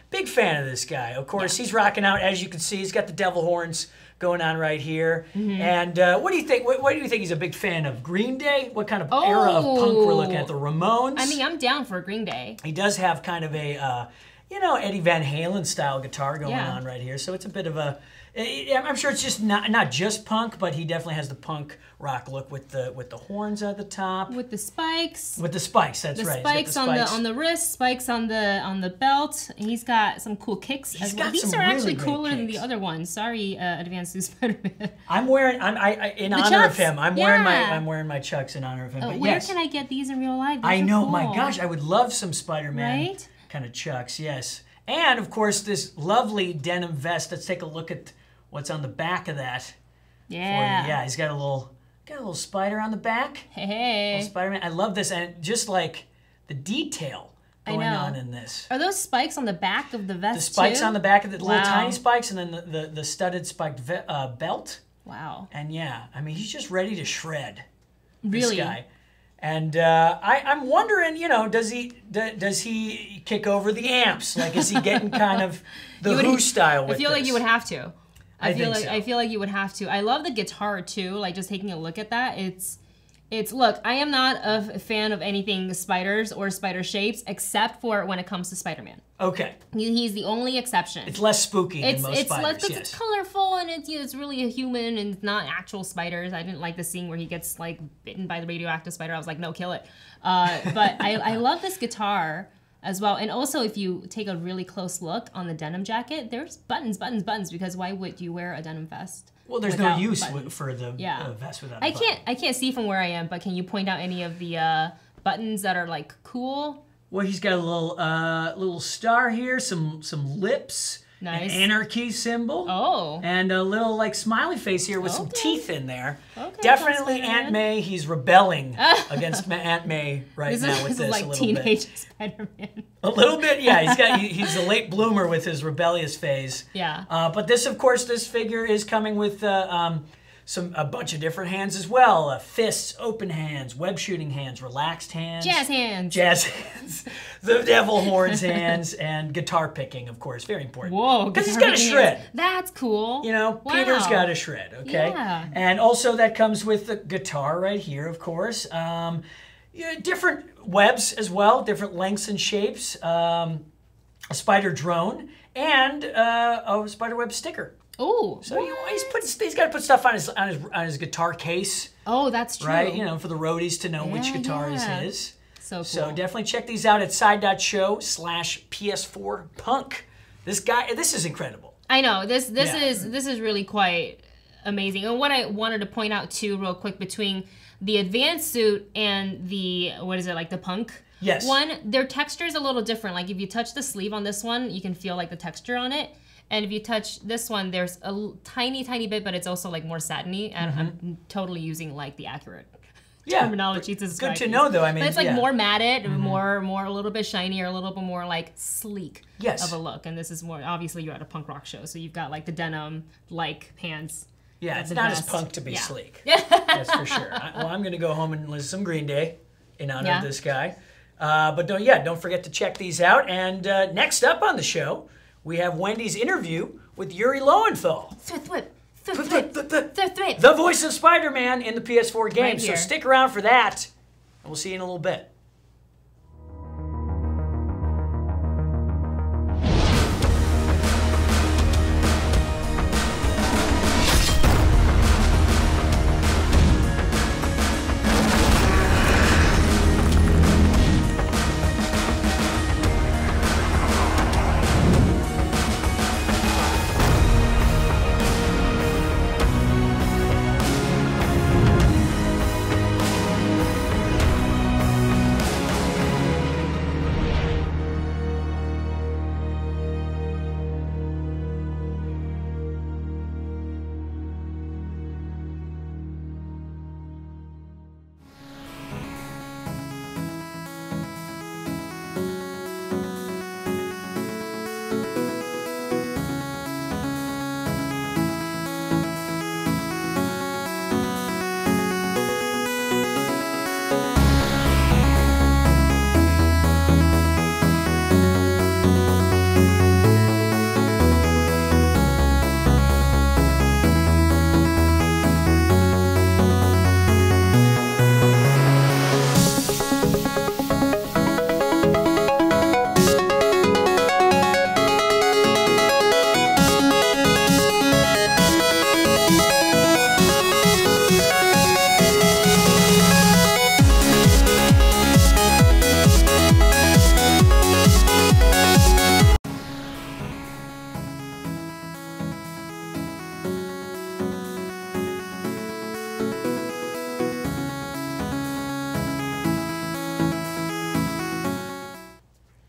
Big fan of this guy. Of course, he's rocking out. As you can see, he's got the devil horns going on right here. Mm-hmm. And what do you think? What do you think? He's a big fan of Green Day. What kind of era of punk we're looking at? The Ramones. I mean, I'm down for Green Day. he does have kind of a Eddie Van Halen style guitar going Yeah. on right here. So it's a bit of a. I'm sure it's just not just punk, but he definitely has the punk rock look with the horns at the top. With the spikes. With the spikes, that's The right. He's got spikes on the wrist, spikes on the belt. He's got some cool kicks as well. got These some are actually really great cooler than the kicks. other ones. Sorry, Advanced Suit Spider-Man. I'm wearing. In honor Chucks. of him. I'm Yeah. wearing my Chucks in honor of him. But Where yes, can I get these in real life? These I are know. cool. My gosh, I would love some Spider-Man Right? kind of Chucks. Yes, and of course this lovely denim vest. Let's take a look at what's on the back of that. For you. Yeah. Yeah, he's got a little spider on the back. Hey. Spider-Man. I love this, and just like the detail going know. on in this. Are those spikes on the back of the The vest spikes too? on the back of the little Wow. tiny spikes, and then the studded spiked belt. Wow. And yeah, I mean, he's just ready to shred. Really? This guy. And I'm wondering, does he kick over the amps? Like, is he getting kind of the would- Who style with I feel like this? you would have to. I think so. I feel like you would have to. I love the guitar too. Like just taking a look at that, it's look. I am not a fan of anything spiders or spider shapes, except for when it comes to Spider-Man. Okay, He's the only exception. it's less spooky than It's most spiders. less, Yes. it's colorful and it's really a human and it's not actual spiders. I didn't like the scene where he gets like bitten by the radioactive spider. I was like, no, kill it. But I love this guitar as well. And also, if you take a really close look on the denim jacket, there's buttons, because why would you wear a denim vest? Well, there's without no use buttons? for the Yeah. vest without. I a button. can't see from where I am, but can you point out any of the buttons that are like cool? Well, he's got a little star here, some lips, Nice. an anarchy symbol. Oh. And a little like smiley face here with some Okay. teeth in there. Okay, Definitely that's Spider-Man. Aunt May. He's rebelling against Aunt May right This now is, with this this is a like little teenage bit. Spider-Man. A little bit, yeah. He's a late bloomer with his rebellious phase. Yeah. But this, of course, this figure is coming with a bunch of different hands as well. Fists, open hands, web shooting hands, relaxed hands. Jazz hands. Jazz hands, the devil horns hands, and guitar picking, of course, very important. Whoa. Because he's guitar got a picking shred. hands. That's cool. Wow. Peter's got a shred, okay? Yeah. And also that comes with the guitar right here, of course. Different webs as well, different lengths and shapes. A spider drone and a spider web sticker. Oh. So he's got to put stuff on his guitar case, Oh, that's true. right? For the roadies to know which Yeah, guitar yeah. is his. So cool. So definitely check these out at side.show/PS4punk. This is incredible. I know this Yeah. is really quite amazing. And what I wanted to point out too, real quick, between the advanced suit and the the punk Yes. one, their texture is a little different. Like if you touch the sleeve on this one, you can feel like the texture on it. And if you touch this one, there's a tiny bit, but it's also like more satiny. And I'm totally using like the accurate terminology to describe Good to these. know, though. I mean, but it's like yeah. more matted, more a little bit shinier, a little bit more like sleek Yes. of a look. And this is more obviously you're at a punk rock show, so you've got like the denim like pants. Yeah, it's the not best. as punk to be Yeah. sleek. That's for sure. Well, I'm going to go home and listen to some Green Day in honor Yeah. of this guy. But don't forget to check these out. And next up on the show, we have Wendy's interview with Yuri Lowenthal, the voice of Spider-Man in the PS4 game. Right So here. stick around for that, and we'll see you in a little bit.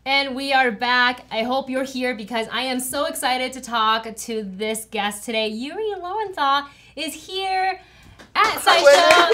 And we are back. I hope you're here because I am so excited to talk to this guest today. Yuri Lowenthal is here at SciShow.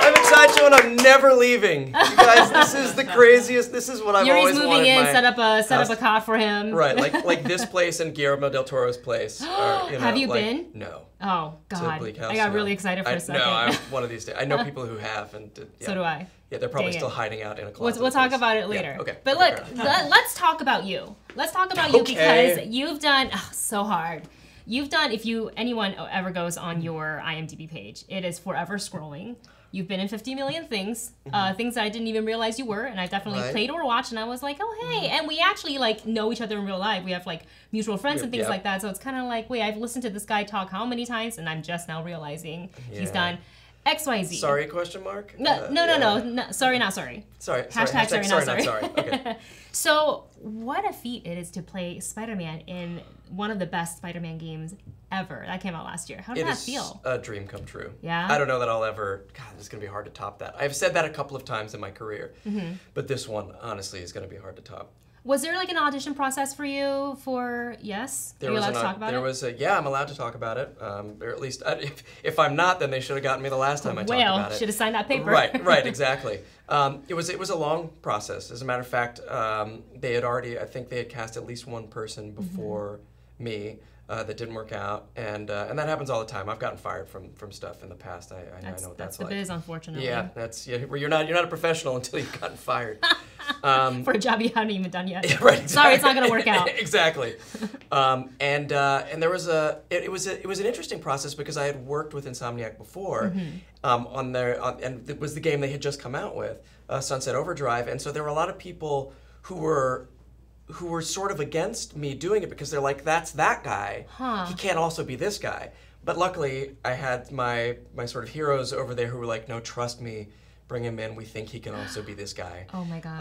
I'm at SciShow and I'm never leaving. You guys, this is the craziest. This is what I've Yuri's always moving wanted. in, my set up a house. cot for him. Right, like this place and Guillermo del Toro's place. Are, Have you like, been? No. Oh To God! Bleak House, I got no. really excited for a second. No, I'm one of these days. I know people who have, and yeah. So do I. Yeah, they're probably Dang still it. hiding out in a closet. We'll talk place. about it Yeah, later. okay. But okay, look, fair enough. let's talk about you. Let's talk about you Okay. because you've done so hard. You've done, if anyone ever goes on your IMDb page, it is forever scrolling. You've been in 50 million things, things that I didn't even realize you were, and I definitely Right. played or watched, and I was like, oh hey, and we actually like know each other in real life. We have like mutual friends and things Yeah. like that, so it's kind of like, wait, I've listened to this guy talk how many times, and I'm just now realizing he's Yeah. done XYZ. Sorry? Question mark? No, no. Sorry, not sorry. Sorry. Hashtag sorry, not sorry. Not sorry. Okay. So, what a feat it is to play Spider-Man in one of the best Spider-Man games ever. That came out last year. How did It that is feel? a dream come true. Yeah? I don't know that I'll ever. God, this is gonna be hard to top that. I've said that a couple of times in my career, but this one honestly is gonna be hard to top. Was there like an audition process for you for Yes? Are you allowed to talk about it? Yeah, I'm allowed to talk about it. Or at least, if I'm not, then they should have gotten me the last time I talked about Well, it. should have signed that paper. Right, exactly. It was a long process. As a matter of fact, they had already, I think they had cast at least one person before me that didn't work out, and that happens all the time. I've gotten fired from stuff in the past. I know what That's that's the like. biz, unfortunately. Yeah, where you're not a professional until you've gotten fired. For a job you haven't even done yet. Yeah, right. Exactly. Sorry, it's not going to work out. Exactly. And there was it was an interesting process because I had worked with Insomniac before and it was the game they had just come out with, Sunset Overdrive, and so there were a lot of people who were sort of against me doing it because they're like, that's that guy. He can't also be this guy. But luckily, I had my sort of heroes over there who were like, no, trust me. Bring him in. We think he can also be this guy. Oh my gosh.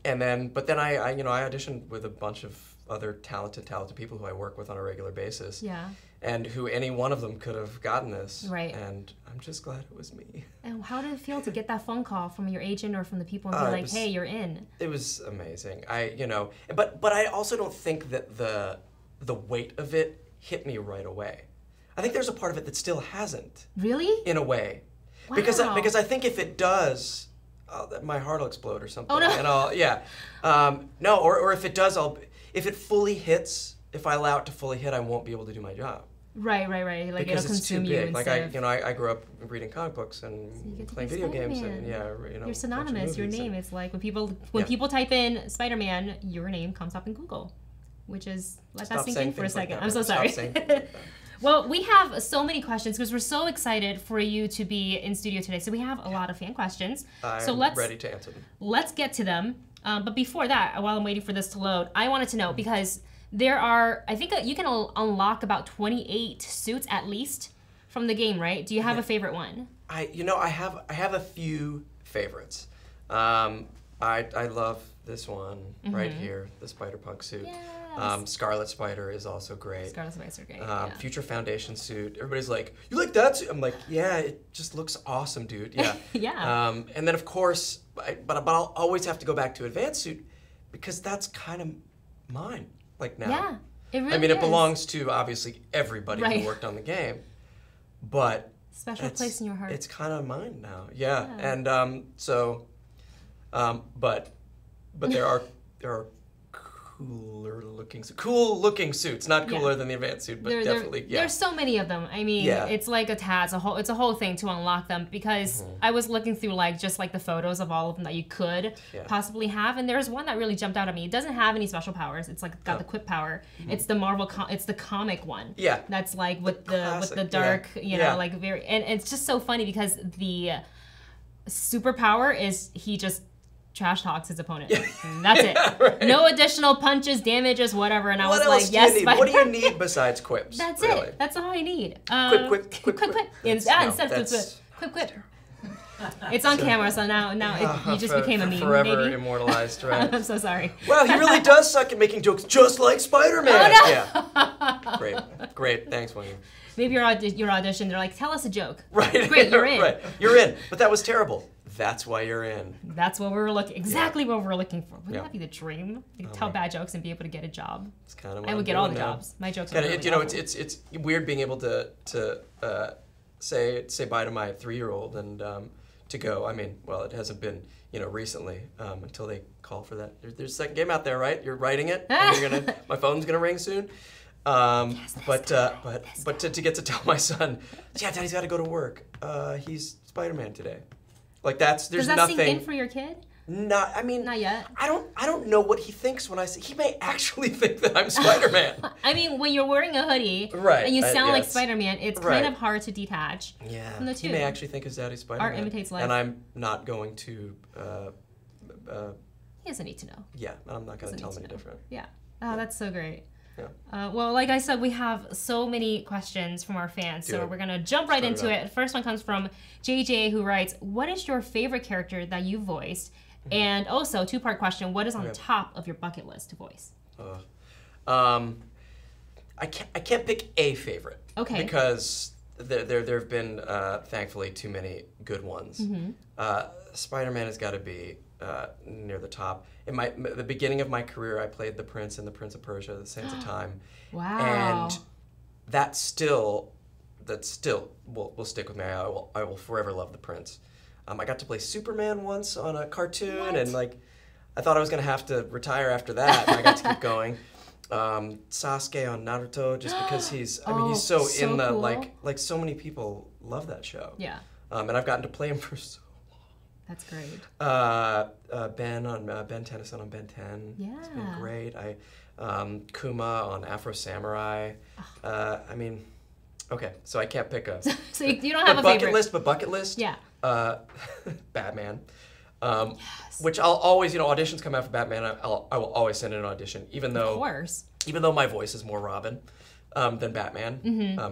But then I auditioned with a bunch of other talented people who I work with on a regular basis. Yeah. And who any one of them could have gotten this. Right. And I'm just glad it was me. And how did it feel to get that phone call from your agent or from the people and be It like, was- hey, you're in? It was amazing. But I also don't think that the weight of it hit me right away. I think there's a part of it that still hasn't. Really? In a way. Because Wow. I think if it does, my heart will explode or something. Oh, no. And no, or if it does, if it fully hits, if I allow it to fully hit, I won't be able to do my job. Right. Like Because it'll it's too consume you big. Like instead. I grew up reading comic books you and get to playing be video games, Spider-Man. and You're watching synonymous. Your movies name. and- It's like when Yeah. people type in Spider-Man, your name comes up in Google, which is let that Stop sink saying in for a things like second. that, I'm so Wendy. sorry. Stop saying things like that. Well, we have so many questions because we're so excited for you to be in studio today. So we have a lot of fan questions. So I'm ready to answer them. let's get to them. But before that, while I'm waiting for this to load, I wanted to know because there are, I think you can unlock about 28 suits at least from the game, right? Do you have a favorite one? I have a few favorites. I love this one right here, the Spider-Punk suit. Yes. Scarlet Spider is also great. Scarlet Spider, great. Yeah. Future Foundation suit. Everybody's like, "You like that suit?" I'm like, "Yeah, it just looks awesome, dude." Yeah. Yeah. And then of course, but I'll always have to go back to Advanced Suit because that's kind of mine. Like now. Yeah, it really I mean, is. it belongs to obviously everybody Right. who worked on the game, but Special place in your heart. it's kind of mine now. Yeah, Yeah. and but there are cool looking suits, not cooler than the Advanced Suit, but definitely yeah. There's so many of them. I mean, Yeah. it's like it's a whole thing to unlock them because I was looking through just the photos of all of them that you could Yeah. possibly have, and there's one that really jumped out at me. It doesn't have any special powers. It's like got the Quip power. It's the it's the comic one. Yeah. That's like with the classic, dark, yeah. you Yeah. know, like very, and it's just so funny because the superpower is he just trash talks his opponent. And that's it. right. No additional punches, damages, whatever. And I What was else like, do yes, you need? What do you Spider-Man. need besides quips? That's really? it. That's all I need. Quip. Instead of that's- quip. It's on camera, so now you just became a meme, forever maybe. immortalized, right? I'm so sorry. Wow, he really does suck at making jokes just like Spider-Man. Yeah. Great. Thanks, William. Maybe your audition, they're like, tell us a joke. Right. Great, you're in. Right. You're in. But that was terrible. That's why you're in. That's what we were looking. Exactly what we were looking for. Wouldn't Yeah. that be the dream? You could tell bad jokes and be able to get a job. It's kind of. I would get all the jobs. My jokes are Kinda, really you know, awful. it's weird being able to say bye to my 3-year-old and to go. I mean, well, it hasn't been recently until they call for that. There's a second game out there, right? You're writing it. And my phone's gonna ring soon. But to get to tell my son, yeah, Daddy's got to go to work. He's Spider-Man today. Like there's Does that nothing. sink in for your kid? I mean, Not yet. I don't know what he thinks when I say. He may actually think that I'm Spider-Man. I mean, when you're wearing a hoodie Right, and you sound like yes. Spider-Man, it's Right. kind of hard to detach. Yeah, From the he two. may actually think his daddy's Spider-Man. imitates life. And I'm not going to. He doesn't need to know. Yeah, I'm not going Doesn't to tell need him any to know. different. Yeah. Oh, that's so great. Yeah. Well, like I said, we have so many questions from our fans, so it. we're gonna jump right Start into it it. First one comes from JJ, who writes, "What is your favorite character that you voiced?" And also, two-part question: what is on top of your bucket list to voice? I can't pick a favorite. Okay. Because there have been thankfully too many good ones. Spider-Man has got to be near the top. In the beginning of my career, I played the Prince in the Prince of Persia: The Sands of Time. Wow. And that still will stick with me. I will forever love the Prince. I got to play Superman once on a cartoon, and I thought I was gonna have to retire after that, and I got to keep going. Sasuke on Naruto, just because he's so in the cool. like so many people love that show. Yeah, And I've gotten to play him for so. that's great. Ben Tennyson on Ben 10. Yeah. It's been great. Kuma on Afro Samurai. I mean, okay, so I can't pick a. So you don't have a bucket favorite. list, but bucket list. Yeah. Batman. Which I'll always, auditions come out for Batman. I will always send in an audition, even Of though course. my voice is more Robin than Batman,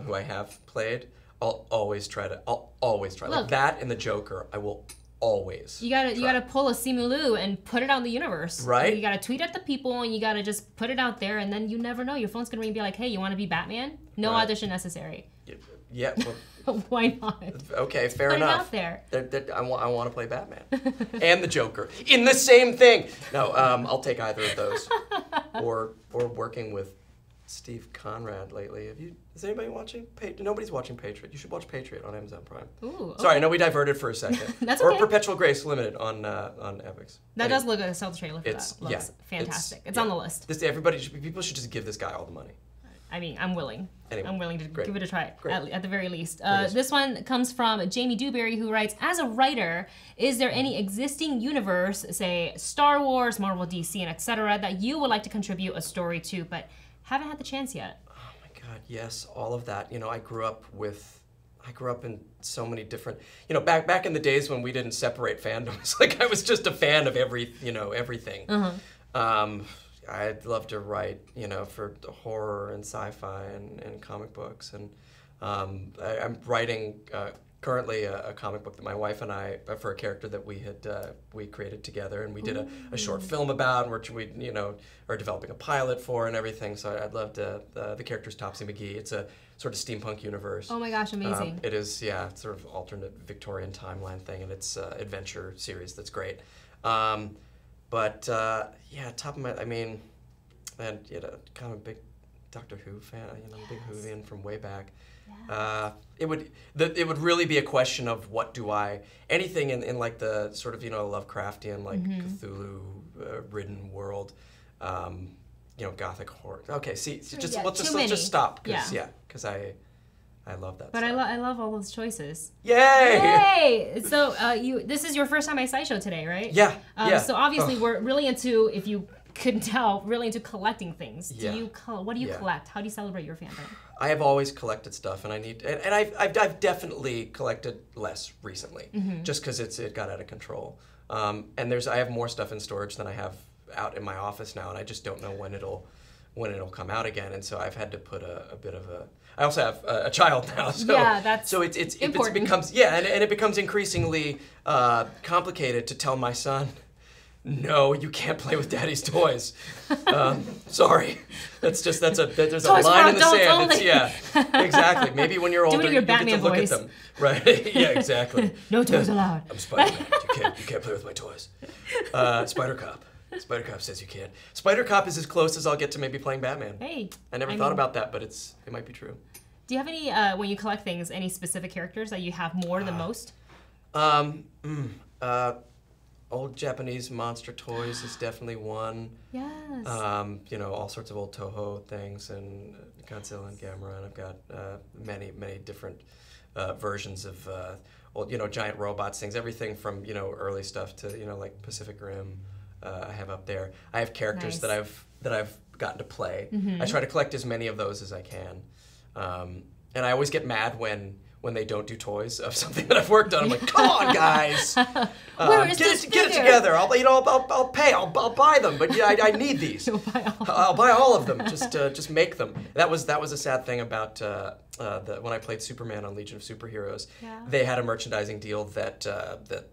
who I have played. I'll always try. Look. Like that and the Joker, I will always. You gotta pull a Simu and put it out in the universe. Right. You gotta tweet at the people and you gotta just put it out there, and then you never know. Your phone's gonna ring and be like, "Hey, you want to be Batman? No Right. audition necessary." Yeah. Well, Why not? okay, fair Put it enough. out there. I want to play Batman and the Joker in the same thing. No, I'll take either of those, or working with Steve Conrad lately. Is anybody watching? Nobody's watching Patriot. You should watch Patriot on Amazon Prime. Ooh, okay. Sorry, I know we diverted for a second. That's Or okay. Perpetual Grace Limited on Epix. That does look like a sell trailer for It's- that. Looks yeah, fantastic. It's yeah. on the list. People should just give this guy all the money. I mean, I'm willing. Anyway, I'm willing to great. give it a try, Great. at the very least. Great. This one comes from Jamie Dewberry, who writes, as a writer, is there any existing universe, say Star Wars, Marvel, DC, and etc., that you would like to contribute a story to, but haven't had the chance yet? Oh my God, yes, all of that. You know, I grew up in so many different, you know, back in the days when we didn't separate fandoms. Like I was just a fan of everything. I'd love to write, you know, for horror and sci-fi and comic books. And I'm writing currently a comic book that my wife and I, for a character that we created together, and we did a short film about, which we, you know, are developing a pilot for and everything. So I'd love to, the character's Topsy McGee. It's a sort of steampunk universe. Oh my gosh, amazing. It is, yeah, it's sort of alternate Victorian timeline thing, and it's an adventure series that's great. Yeah, top of my, I mean, and you know, kind of a big Doctor Who fan, you know, big Whovian from way back. It would really be a question of what do I, anything in like the sort of, you know, Lovecraftian, like Cthulhu ridden world, you know, gothic horror. Okay, see, just let's just stop, because I love that But stuff. I love all those choices. Yay! Yay! So this is your first time at SciShow today, right? Yeah, yeah. So obviously we're really into, if you couldn't tell, really into collecting things. Yeah. What do you Yeah. collect? How do you celebrate your fandom? I have always collected stuff, and I've definitely collected less recently, just because it got out of control. And I have more stuff in storage than I have out in my office now, and I just don't know when it'll come out again. And so I've had to put a bit of a. I also have a child now, so Yeah, that's it important. becomes and it becomes increasingly complicated to tell my son, no, you can't play with Daddy's toys. Sorry, there's a Toys line for in the adults sand. only. Exactly. Maybe when you're Do it older, in your you get Batman to look voice. at them, right? Yeah, exactly. No toys allowed. I'm Spider-Man. You can't play with my toys. Spider-Cop. Spider-Cop says you can't. Spider-Cop is as close as I'll get to maybe playing Batman. Hey. I never thought about that, but it might be true. Do you have any, when you collect things, any specific characters that you have more than most? Old Japanese monster toys is definitely one. Yes. You know, all sorts of old Toho things, and Godzilla and Gamera, and I've got many different versions of old, you know, giant robots things. Everything from, you know, early stuff to, you know, like Pacific Rim. I have up there. I have characters Nice. that I've gotten to play. I try to collect as many of those as I can, and I always get mad when they don't do toys of something that I've worked on. I'm like, come on, guys, Where is this get it figure? together. I'll pay. I'll buy them. But yeah, I need these. You'll buy all. I'll buy all of them. Just make them. That was a sad thing about when I played Superman on Legion of Superheroes. Yeah. They had a merchandising deal that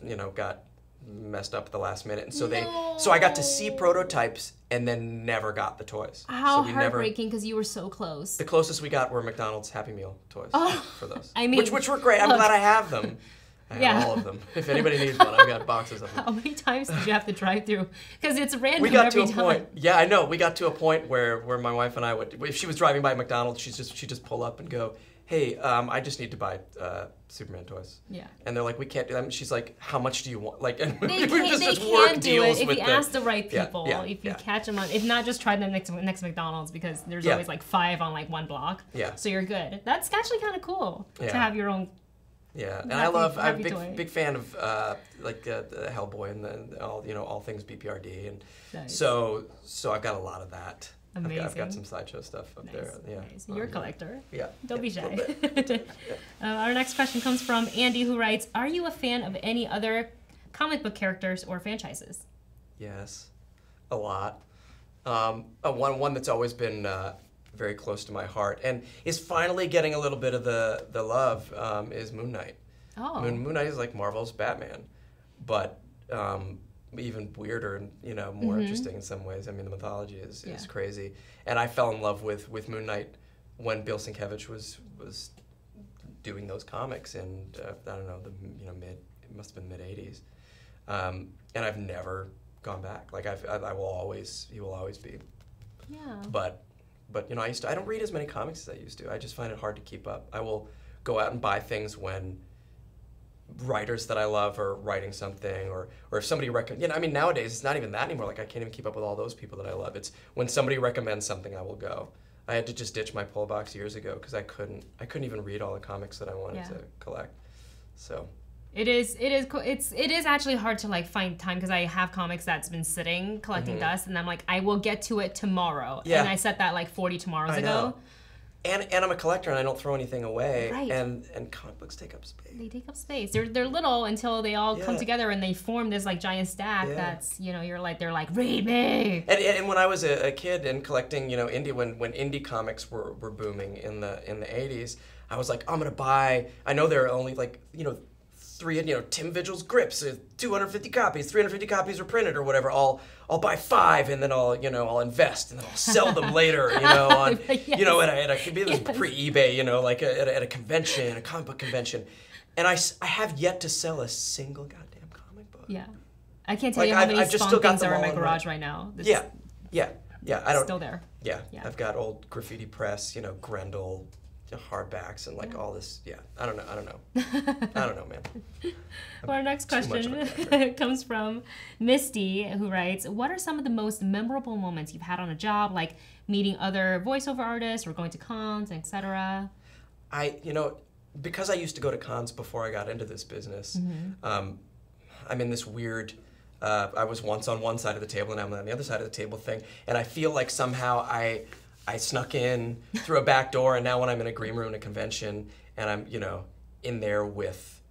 you know got messed up at the last minute, and so I got to see prototypes and then never got the toys. How so we heartbreaking, because you were so close. The closest we got were McDonald's Happy Meal toys for those. I mean, which were great. I'm look. glad I have them. I have Yeah. all of them. If anybody needs one, I've got boxes of them. How many times did you have to drive through? Because it's random We got every to a time. point. Yeah, I know. We got to a point where my wife and I would, if she was driving by McDonald's, she'd just pull up and go, "Hey, I just need to buy Superman toys." Yeah. And they're like, "We can't do that." And she's like, "How much do you want?" Like, and They we can, just they work can do deals it if with you the- ask the right Yeah, people. yeah, if you yeah. catch them on, if not, just try them next McDonald's, because there's Yeah. always like 5 on like one block. Yeah. So you're good. That's actually kind of cool to Yeah. have your own. Yeah, and Happy- I'm a happy toy. big fan of the Hellboy and then all things BPRD, and Nice. so I've got a lot of that. I've Amazing. got some sideshow stuff up there. Yeah, Nice. You're a collector. Yeah. Don't be yeah, a shy. little bit. Our next question comes from Andy, who writes, "Are you a fan of any other comic book characters or franchises?" Yes, a lot. One that's always been very close to my heart and is finally getting a little bit of the love is Moon Knight. Oh. Moon Knight is like Marvel's Batman, but even weirder and, you know, more interesting in some ways. I mean, the mythology is Yeah. crazy, and I fell in love with Moon Knight when Bill Sienkiewicz was doing those comics in I don't know, it must have been mid '80s, and I've never gone back. Like he will always be. Yeah. But But you know, I don't read as many comics as I used to. I just find it hard to keep up. I will go out and buy things when writers that I love are writing something, or if somebody recommends. You know, I mean, nowadays it's not even that anymore. Like I can't even keep up with all those people that I love. It's when somebody recommends something, I will go. I had to just ditch my pull box years ago because I couldn't even read all the comics that I wanted to collect. So. It is actually hard to like find time because I have comics that's been sitting collecting dust, and I'm like, I will get to it tomorrow. Yeah. And I set that like 40 tomorrows ago. And I'm a collector and I don't throw anything away. Right. And comic books take up space. They take up space. They're little until they all come together and they form this like giant stack. Yeah. That's, you know, they're like, read me. And when I was a kid and collecting, you know, indie when indie comics were booming in the 80s, I was like, I'm gonna buy. I know there are only like, you know, Tim Vigil's Grips, 250 copies, 350 copies were printed or whatever. I'll buy 5 and then I'll invest and then I'll sell them later, you know, on you know, at a it was pre-eBay, you know, like at a convention, a comic book convention, and I have yet to sell a single goddamn comic book. Yeah, I can't tell Like, you how I've many just Spawn still got things them are in all my in garage my- right now. It's Yeah. I don't. still there. Yeah, Yeah. I've got old Graffiti Press, you know, Grendel, hardbacks and like all this. Yeah, I don't know. I don't know, man. Well, our next Too much of a question comes from Misty, who writes, what are some of the most memorable moments you've had on a job, like meeting other voiceover artists or going to cons, etc.? Because I used to go to cons before I got into this business, I'm in this weird, I was once on one side of the table and I'm on the other side of the table thing, and I feel like somehow I snuck in through a back door, and now when I'm in a green room at a convention and I'm, you know, in there with,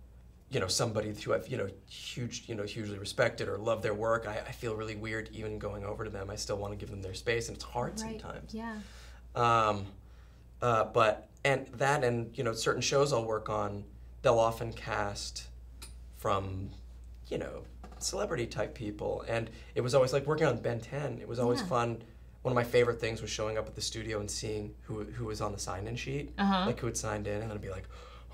you know, somebody who I've, you know, hugely respected or love their work, I feel really weird even going over to them. I still want to give them their space, and it's hard sometimes. Yeah. And you know, certain shows I'll work on, they'll often cast from, you know, celebrity type people, and it was always like working on Ben 10. It was always fun. One of my favorite things was showing up at the studio and seeing who was on the sign-in sheet, like who had signed in, and then I'd be like,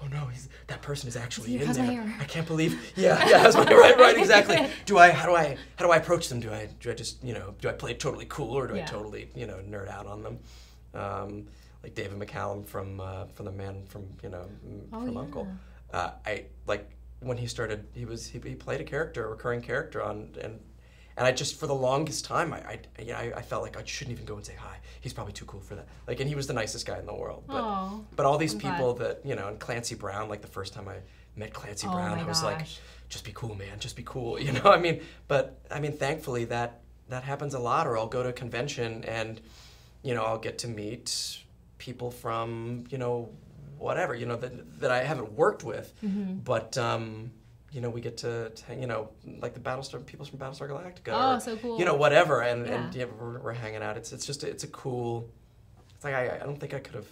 oh no, that person is actually in there. I can't believe. Yeah, that's right, exactly. How do I approach them? Do I just, you know, do I play totally cool, or do I totally, you know, nerd out on them? Like David McCallum from the Man from, you know, from Uncle. I like when he started. He played a recurring character on and I just, for the longest time, I felt like I shouldn't even go and say hi. He's probably too cool for that. Like, and he was the nicest guy in the world. But all these people that, you know, and Clancy Brown, like the first time I met Clancy Brown, I was like, just be cool, man, just be cool, you know? I mean, thankfully that happens a lot, or I'll go to a convention and, you know, I'll get to meet people from, you know, whatever, you know, that I haven't worked with, but, you know, we get to you know, like the people from Battlestar Galactica. Oh, so cool. You know, whatever, and we're hanging out. It's just it's a cool. It's like I don't think I could have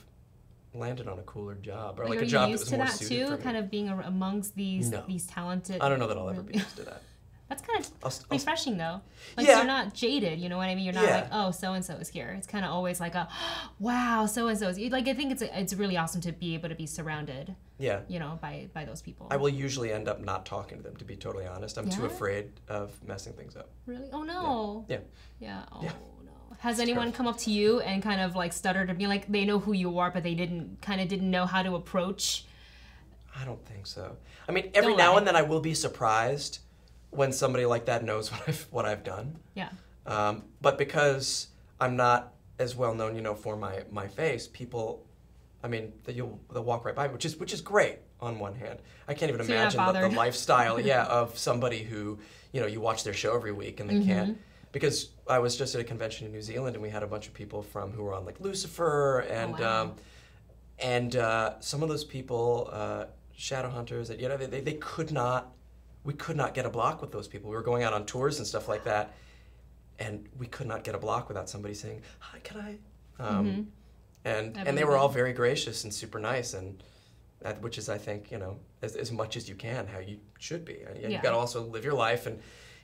landed on a cooler job, or like a job that was more suited for me. Are you used to that too, kind of being amongst these talented? I don't know that I'll ever be used to that. That's kind of I'll refreshing though. Like Yeah. you're not jaded, you know what I mean? You're not like, oh, so and so is here. It's kind of always like a, wow, so and so is. Like I think it's really awesome to be able to be surrounded. Yeah. You know, by those people. I will usually end up not talking to them, to be totally honest. I'm too afraid of messing things up. Really? Oh no. Yeah. Yeah. Oh Yeah. no. Has anyone come up to you and kind of like stuttered, or be like they know who you are, but they didn't know how to approach? I don't think so. I mean, every now and then I will be surprised when somebody like that knows what I've done. Yeah. But because I'm not as well known, you know, for my face, people, I mean, they'll walk right by me, which is great on one hand. I can't even imagine the lifestyle, of somebody who, you know, you watch their show every week and they can't. Because I was just at a convention in New Zealand and we had a bunch of people who were on like Lucifer and some of those people, shadow hunters, that, you know, they could not. We could not get a block with those people. We were going out on tours and stuff like that, and we could not get a block without somebody saying, "Hi, can I?" And they were all very gracious and super nice, and which is, I think, you know, as much as you can, how you should be. And you've got to also live your life. And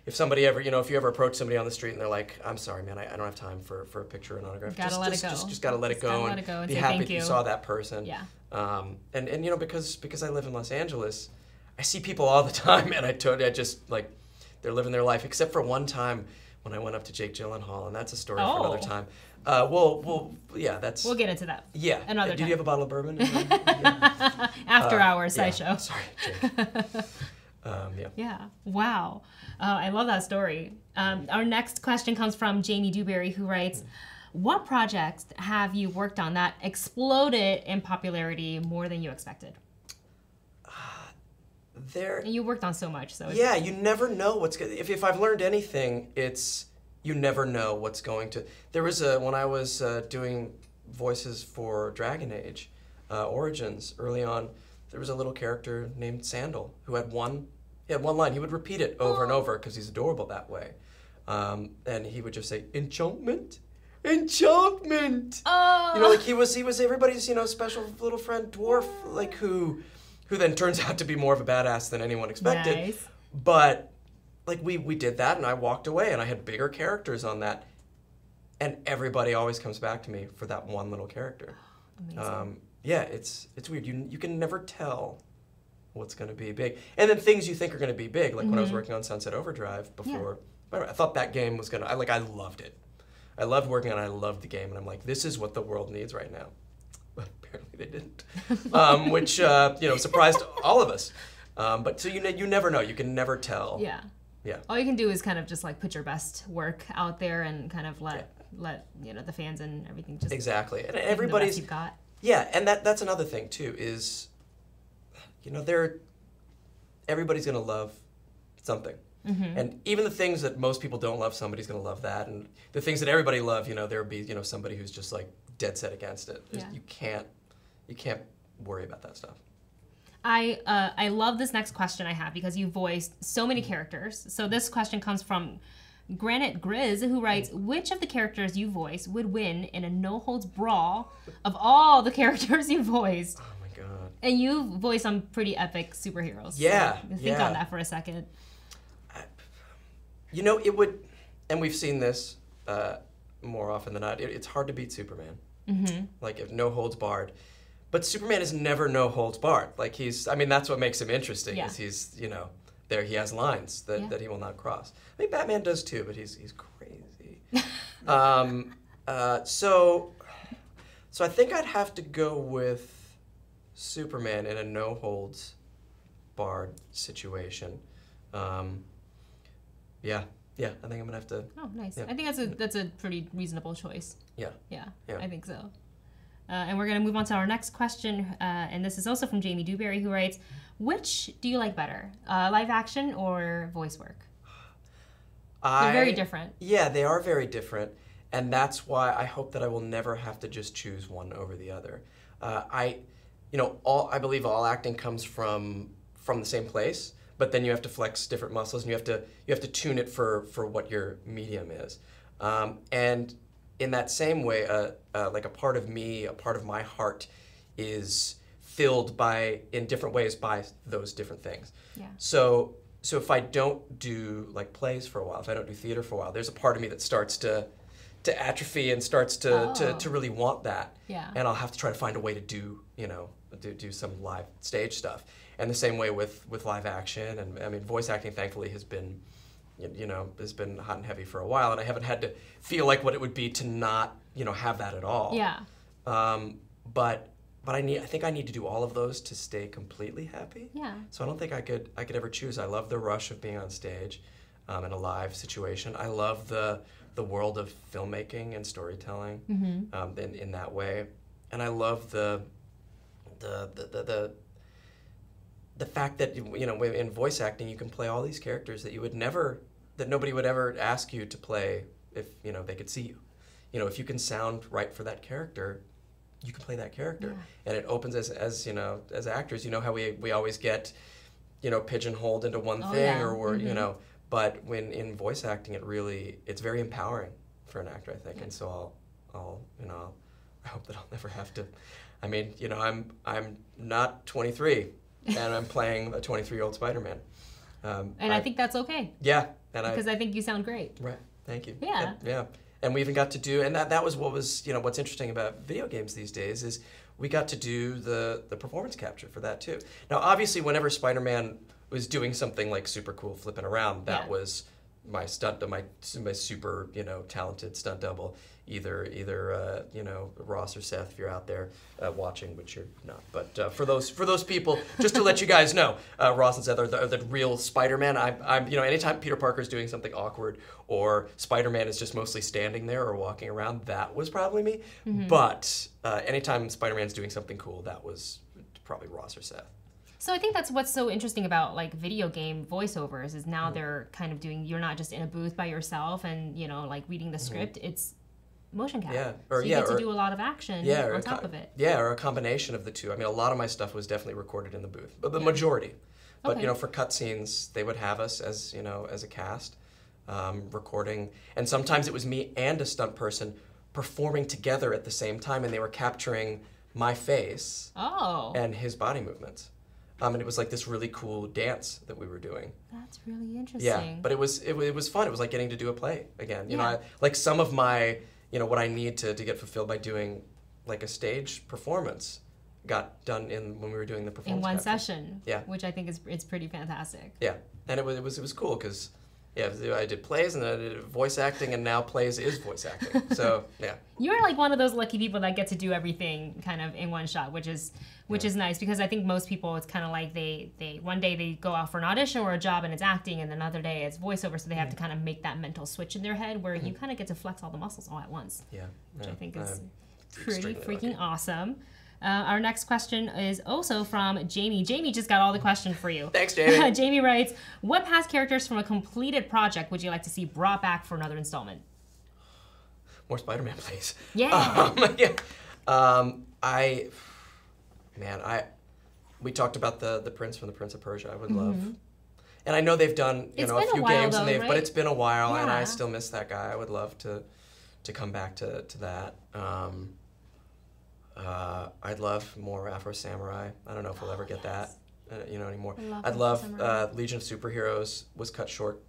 if somebody ever, you know, if you ever approach somebody on the street and they're like, "I'm sorry, man, I don't have time for a picture or an autograph," Gotta let it go. Just gotta let it go and be happy that you saw that person. Yeah. And you know, because I live in Los Angeles, I see people all the time, and I just like, they're living their life. Except for one time when I went up to Jake Gyllenhaal, and that's a story Oh. for another time. Yeah, that's. We'll get into that. Yeah. Another Do time. you have a bottle of bourbon? After hours Yeah. SciShow. Sorry, Jake. Yeah. Yeah. Wow. I love that story. Our next question comes from Jamie Dewberry, who writes, what projects have you worked on that exploded in popularity more than you expected? There. And you worked on so much, so it's, Yeah, you never know what's going. If I've learned anything, it's you never know what's going to. There was when I was doing voices for Dragon Age Origins early on. There was a little character named Sandal who had one line. He would repeat it over and over because he's adorable that way, and he would just say enchantment, enchantment. Oh. You know, like he was everybody's special little friend dwarf, like who then turns out to be more of a badass than anyone expected. Nice. But like we did that, and I walked away, and I had bigger characters on that, and everybody always comes back to me for that one little character. Amazing. Yeah, it's weird. You can never tell what's going to be big, and then things you think are going to be big, like when I was working on Sunset Overdrive before. I thought that game was gonna. I loved it. I loved working on it. I loved the game, and I'm like, this is what the world needs right now. But apparently they didn't, which surprised all of us. But so you never know. You can never tell. Yeah. Yeah. All you can do is kind of just like put your best work out there and kind of let the fans and everything just Exactly. And give them the everybody's best you've got. Yeah, and that's another thing too is, everybody's gonna love something, and even the things that most people don't love, somebody's gonna love that, and the things that everybody love, there'll be somebody who's just like dead set against it. Yeah. You can't worry about that stuff. I love this next question I have because you voiced so many characters. So this question comes from Granite Grizz, who writes, which of the characters you voice would win in a no-holds brawl of all the characters you voiced? Oh my god. And you voiced some pretty epic superheroes. Yeah, So think yeah. on that for a second. It would, and we've seen this more often than not. It's hard to beat Superman. Like if no holds barred, but Superman is never no holds barred. Like that's what makes him interesting. Yeah. Is he's there he has lines that he will not cross. I mean Batman does too, but he's crazy. So I think I'd have to go with Superman in a no holds barred situation. Yeah, I think I'm gonna have to. Oh, nice. Yeah. I think that's a pretty reasonable choice. Yeah. Yeah, Yeah. I think so. And we're going to move on to our next question. And this is also from Jamie Dewberry, who writes, which do you like better, live action or voice work? They're very different. Yeah, they are very different. And that's why I hope that I will never have to just choose one over the other. I believe all acting comes from the same place, but then you have to flex different muscles, and you have to tune it for what your medium is. And in that same way, like a part of me, a part of my heart, is filled in different ways by those different things. Yeah. So if I don't do like plays for a while, if I don't do theater for a while, there's a part of me that starts to atrophy and starts to really want that. Yeah. And I'll have to try to find a way to do some live stage stuff. And the same way with live action, and I mean voice acting thankfully has been hot and heavy for a while, and I haven't had to feel like what it would be to not have that at all. Yeah. But I think I need to do all of those to stay completely happy. Yeah. So I don't think I could ever choose. I love the rush of being on stage in a live situation. I love the world of filmmaking and storytelling in that way, and I love the fact that in voice acting you can play all these characters that nobody would ever ask you to play if they could see you. If you can sound right for that character, you can play that character, and it opens as actors. How we always get pigeonholed into one thing, or we're but when in voice acting it's very empowering for an actor, I think. And so I hope that I'll never have to. I mean, I'm not 23 and I'm playing a 23-year-old Spider-Man. And I think that's okay. Yeah, Because I think you sound great. Right. Thank you. Yeah. Yeah. And we even got to do, and that was what was, what's interesting about video games these days is we got to do the performance capture for that too. Now, obviously, whenever Spider-Man was doing something like super cool, flipping around, that was my super talented stunt double, either Ross or Seth, if you're out there watching, which you're not. But for those people, just to let you guys know, Ross and Seth are the real Spider-Man. I'm anytime Peter Parker's doing something awkward or Spider-Man is just mostly standing there or walking around, that was probably me. But anytime Spider-Man's doing something cool, that was probably Ross or Seth. So I think that's what's so interesting about like video game voiceovers is now they're kind of doing, you're not just in a booth by yourself and like reading the script, it's motion capture. Yeah, so you get to do a lot of action on top of it. Yeah, or a combination of the two. I mean, a lot of my stuff was definitely recorded in the booth, but the majority. But for cutscenes, they would have us as as a cast recording, and sometimes it was me and a stunt person performing together at the same time, and they were capturing my face and his body movements. And it was like this really cool dance that we were doing. That's really interesting. Yeah, but it was fun. It was like getting to do a play again. You know, I, like some of my, what I need to get fulfilled by doing like a stage performance got done when we were doing the performance. In one capture. session. Yeah. Which I think it's pretty fantastic. Yeah, and it was cool because I did plays and then I did voice acting, and now plays is voice acting. So yeah. You're like one of those lucky people that get to do everything kind of in one shot, which is nice, because I think most people, it's kind of like they one day they go out for an audition or a job and it's acting, and another day it's voiceover, so they have to kind of make that mental switch in their head where you kind of get to flex all the muscles all at once. Yeah. Which I think is pretty freaking awesome. Our next question is also from Jamie. Jamie just got all the questions for you. Thanks, Jamie. Jamie writes, what past characters from a completed project would you like to see brought back for another installment? More Spider-Man, please. Yeah. We talked about the Prince from the Prince of Persia. I would love, and I know they've done a few games, though, but it's been a while, and I Yeah. still miss that guy. I would love to come back to that. I'd love more Afro Samurai. I don't know if we'll ever get that, anymore. I'd love Legion of Superheroes was cut short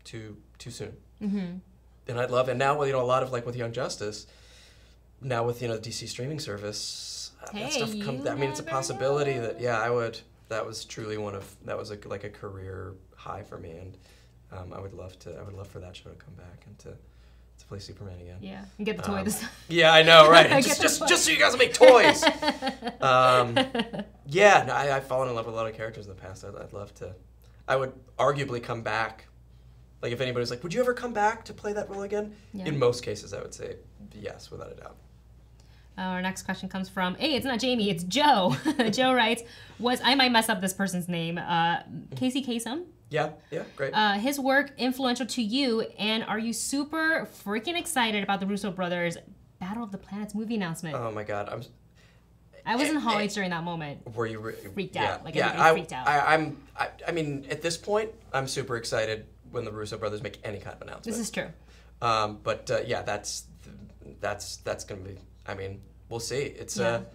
too soon. And I'd love, and now a lot of like with Young Justice, now with the DC streaming service, that stuff comes. I mean, it's a possibility that I would. That was truly that was like a career high for me, and I would love for that show to come back and to play Superman again. Yeah, and get the toy this time. Yeah, I know, right? just so you guys make toys. I've fallen in love with a lot of characters in the past. I'd love to. I would arguably come back. Like if anybody's like, would you ever come back to play that role again? Yeah. In most cases, I would say yes, without a doubt. Our next question comes from, hey, it's not Jamie, it's Joe. Joe writes, I might mess up this person's name, Casey Kasem? Yeah, great. His work influential to you, and are you super freaking excited about the Russo brothers' Battle of the Planets movie announcement? Oh my God, I was in Hall H during that moment. Were you freaked out? Like everybody freaked out. I mean, at this point, I'm super excited when the Russo brothers make any kind of announcement. This is true. That's gonna be. I mean, we'll see. It's an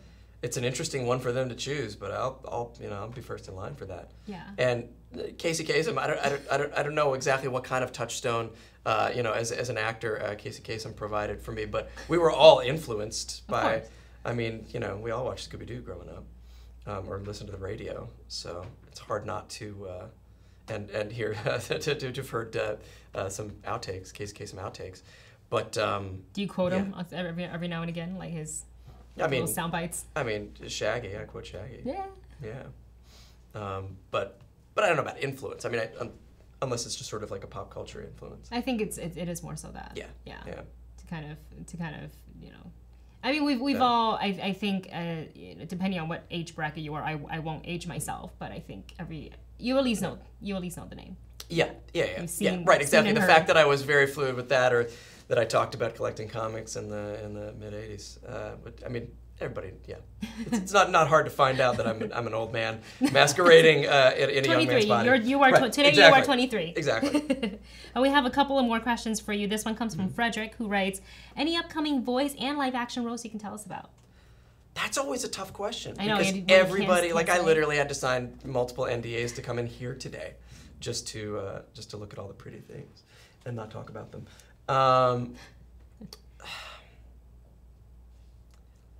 interesting one for them to choose, but I'll be first in line for that. Yeah. And Casey Kasem, I don't know exactly what kind of touchstone, as an actor, Casey Kasem provided for me, but we were all influenced by. I mean, we all watched Scooby-Doo growing up, or listened to the radio, so it's hard not to. And here to have heard some outtakes, Casey Kasem outtakes, but do you quote him every now and again, like his little sound bites? I mean, Shaggy. I quote Shaggy. Yeah. But I don't know about influence. I mean, unless it's just sort of like a pop culture influence. I think it is more so that. Yeah. To kind of I mean, we've all. I think depending on what age bracket you are, I won't age myself, but I think you at least know the name. Yeah. Right, exactly. The fact that I was very fluid with that, or that I talked about collecting comics in the mid '80s. But I mean, everybody. Yeah, it's not hard to find out that I'm an old man masquerading in a young man's body. Today you are 23. Exactly. And we have a couple of more questions for you. This one comes from Frederick, who writes, any upcoming voice and live action roles you can tell us about? That's always a tough question. I know, because everybody, I literally had to sign multiple NDAs to come in here today, just to look at all the pretty things and not talk about them.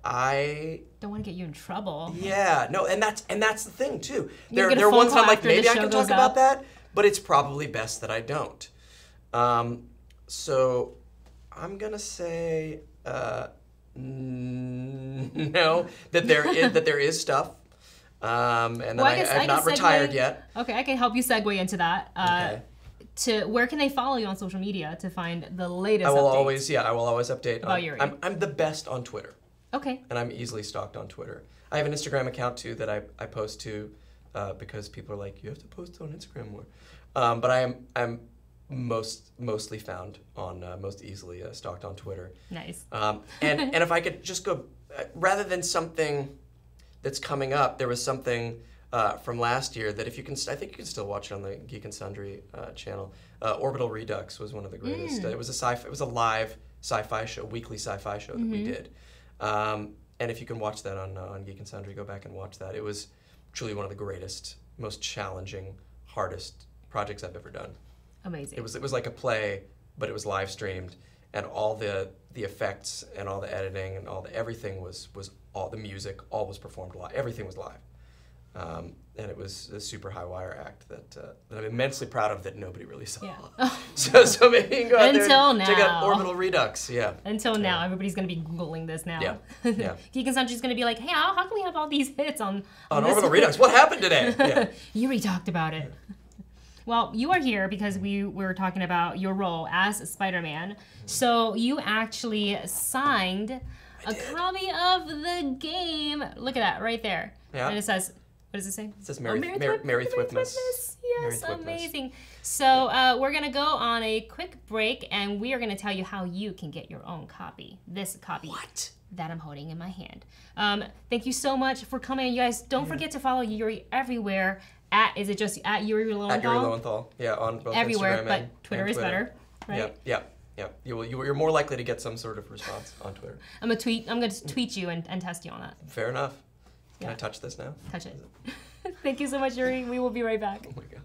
I don't want to get you in trouble. Yeah, no, and that's the thing too. There are ones that I'm like, maybe I can talk about that, but it's probably best that I don't. So I'm gonna say no, that there is stuff, and that Well, I've not retired yet. Okay, I can help you segue into that. Okay. To where can they follow you on social media to find the latest I will updates? always update. About Yuri. I'm the best on Twitter, Okay. and I'm easily stalked on Twitter. I have an Instagram account too that I post to, because people are like, you have to post on Instagram more. But I'm mostly found on most easily stalked on Twitter. Nice. And if I could just go, rather than something that's coming up, there was something from last year that if you can, I think you can still watch it on the Geek and Sundry channel. Orbital Redux was one of the greatest. It was a live sci-fi show, weekly sci-fi show that we did. And if you can watch that on Geek and Sundry, go back and watch that. It was truly one of the greatest, most challenging, hardest projects I've ever done. Amazing. It was like a play, but it was live streamed, and all the effects and all the editing and everything was all the music, all was performed live. Everything was live, and it was a super high wire act that I'm immensely proud of that nobody really saw. Yeah. So maybe you can go out there Until and check out now. Orbital Redux. Yeah. Until now, everybody's gonna be Googling this now. Yeah. Yeah. Geek and Sundry's gonna be like, hey, how can we have all these hits on On this Orbital Redux, what happened today? Yeah. Yuri talked about it. Well, you are here because we were talking about your role as Spider-Man. So you actually signed a copy of the game. Look at that right there. Yeah. And it says, what does it say? It says Oh, Mary Thwipness. Yes, Mary Thwipness. amazing. So we're gonna go on a quick break, and we are gonna tell you how you can get your own copy. This copy. What? That I'm holding in my hand. Thank you so much for coming. You guys, don't forget to follow Yuri everywhere. Is it just at Yuri Lowenthal? At Yuri Lowenthal. Yeah, on both Everywhere, Instagram but Twitter is better, right? Yeah. You're more likely to get some sort of response on Twitter. I'm gonna tweet you and test you on that. Fair enough. Can I Yeah. touch this now? Touch it. Thank you so much, Yuri. We will be right back. Oh my god.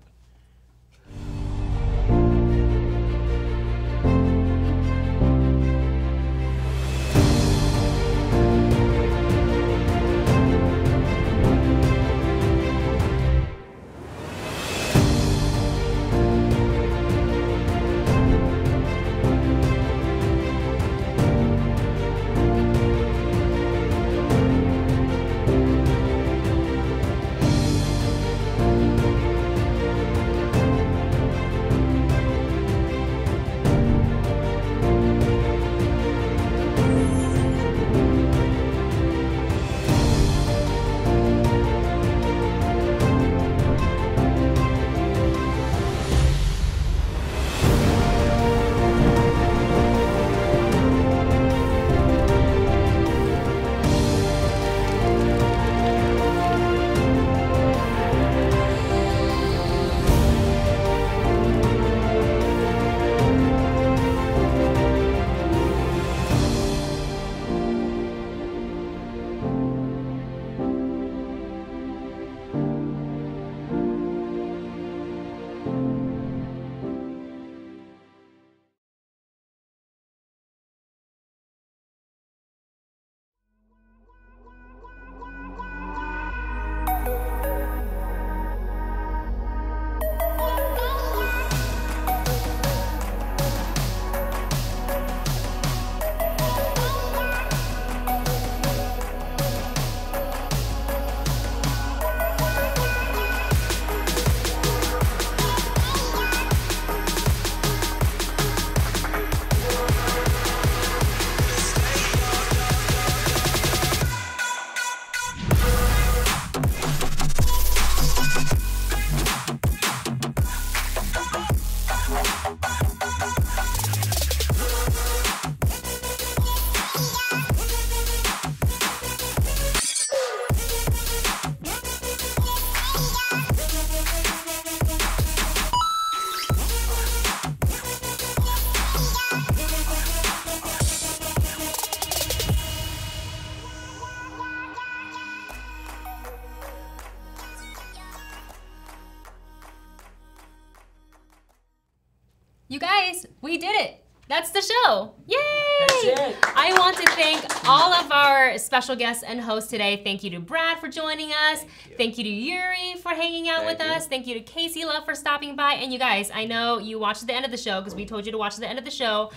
You guys, we did it. That's the show. Yay! right. I want to thank all of our special guests and hosts today. Thank you to Brad for joining us. Thank you to Yuri for hanging out with us. Thank you to Casey Love for stopping by. And you guys, I know you watched the end of the show because we told you to watch the end of the show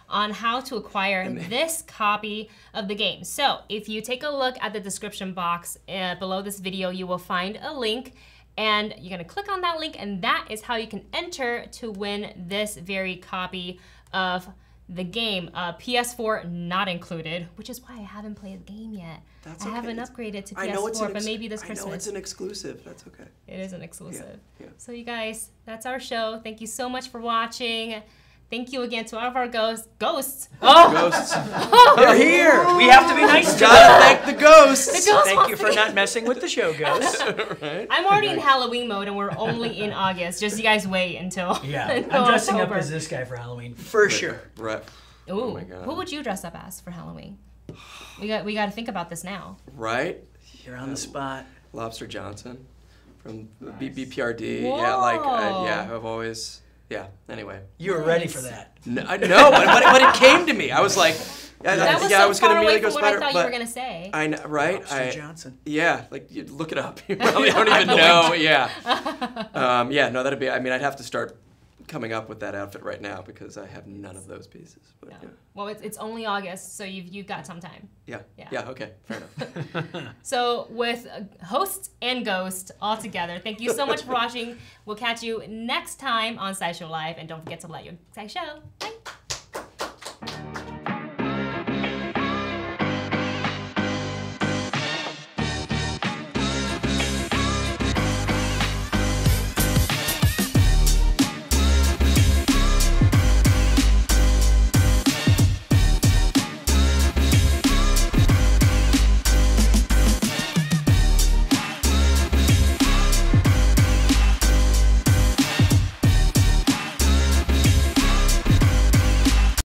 on how to acquire this copy of the game. So if you take a look at the description box below this video, you will find a link. And you're gonna click on that link, and that is how you can enter to win this very copy of the game. PS4 not included, which is why I haven't played the game yet. That's I okay. haven't upgraded to I know it's PS4, but maybe this Christmas. I know it's an exclusive. That's okay. It is an exclusive. Yeah. So you guys, that's our show. Thank you so much for watching. Thank you again to all of our ghosts. Ghosts. They're here. We have to be nice to them. Gotta thank the ghosts. The ghost Thank you for not messing with the show, ghosts. Right? I'm already in Halloween mode, and we're only in August. Just you guys wait until Yeah, until I'm dressing October. up as this guy for Halloween. For sure. Right. Ooh, Oh my God. who would you dress up as for Halloween? We got to think about this now. Right? You're on the spot. Lobster Johnson from BPRD. Whoa. Yeah, I've always. Yeah. Anyway. You were ready for that. No, but it came to me. I was like, That was yeah, so I was far gonna away immediately from go what I Spider. thought you were But gonna say. I know, right? Lobster Johnson. Yeah, like you look it up. You probably don't even know. Yeah. Yeah. No, that'd be. I mean, I'd have to start coming up with that outfit right now because I have none of those pieces. But yeah. Well, it's only August, so you've got some time. Yeah. Yeah. Yeah. Okay. Fair enough. So with hosts and ghosts all together, thank you so much for watching. We'll catch you next time on SciShow Live, and don't forget to like your SciShow. Bye.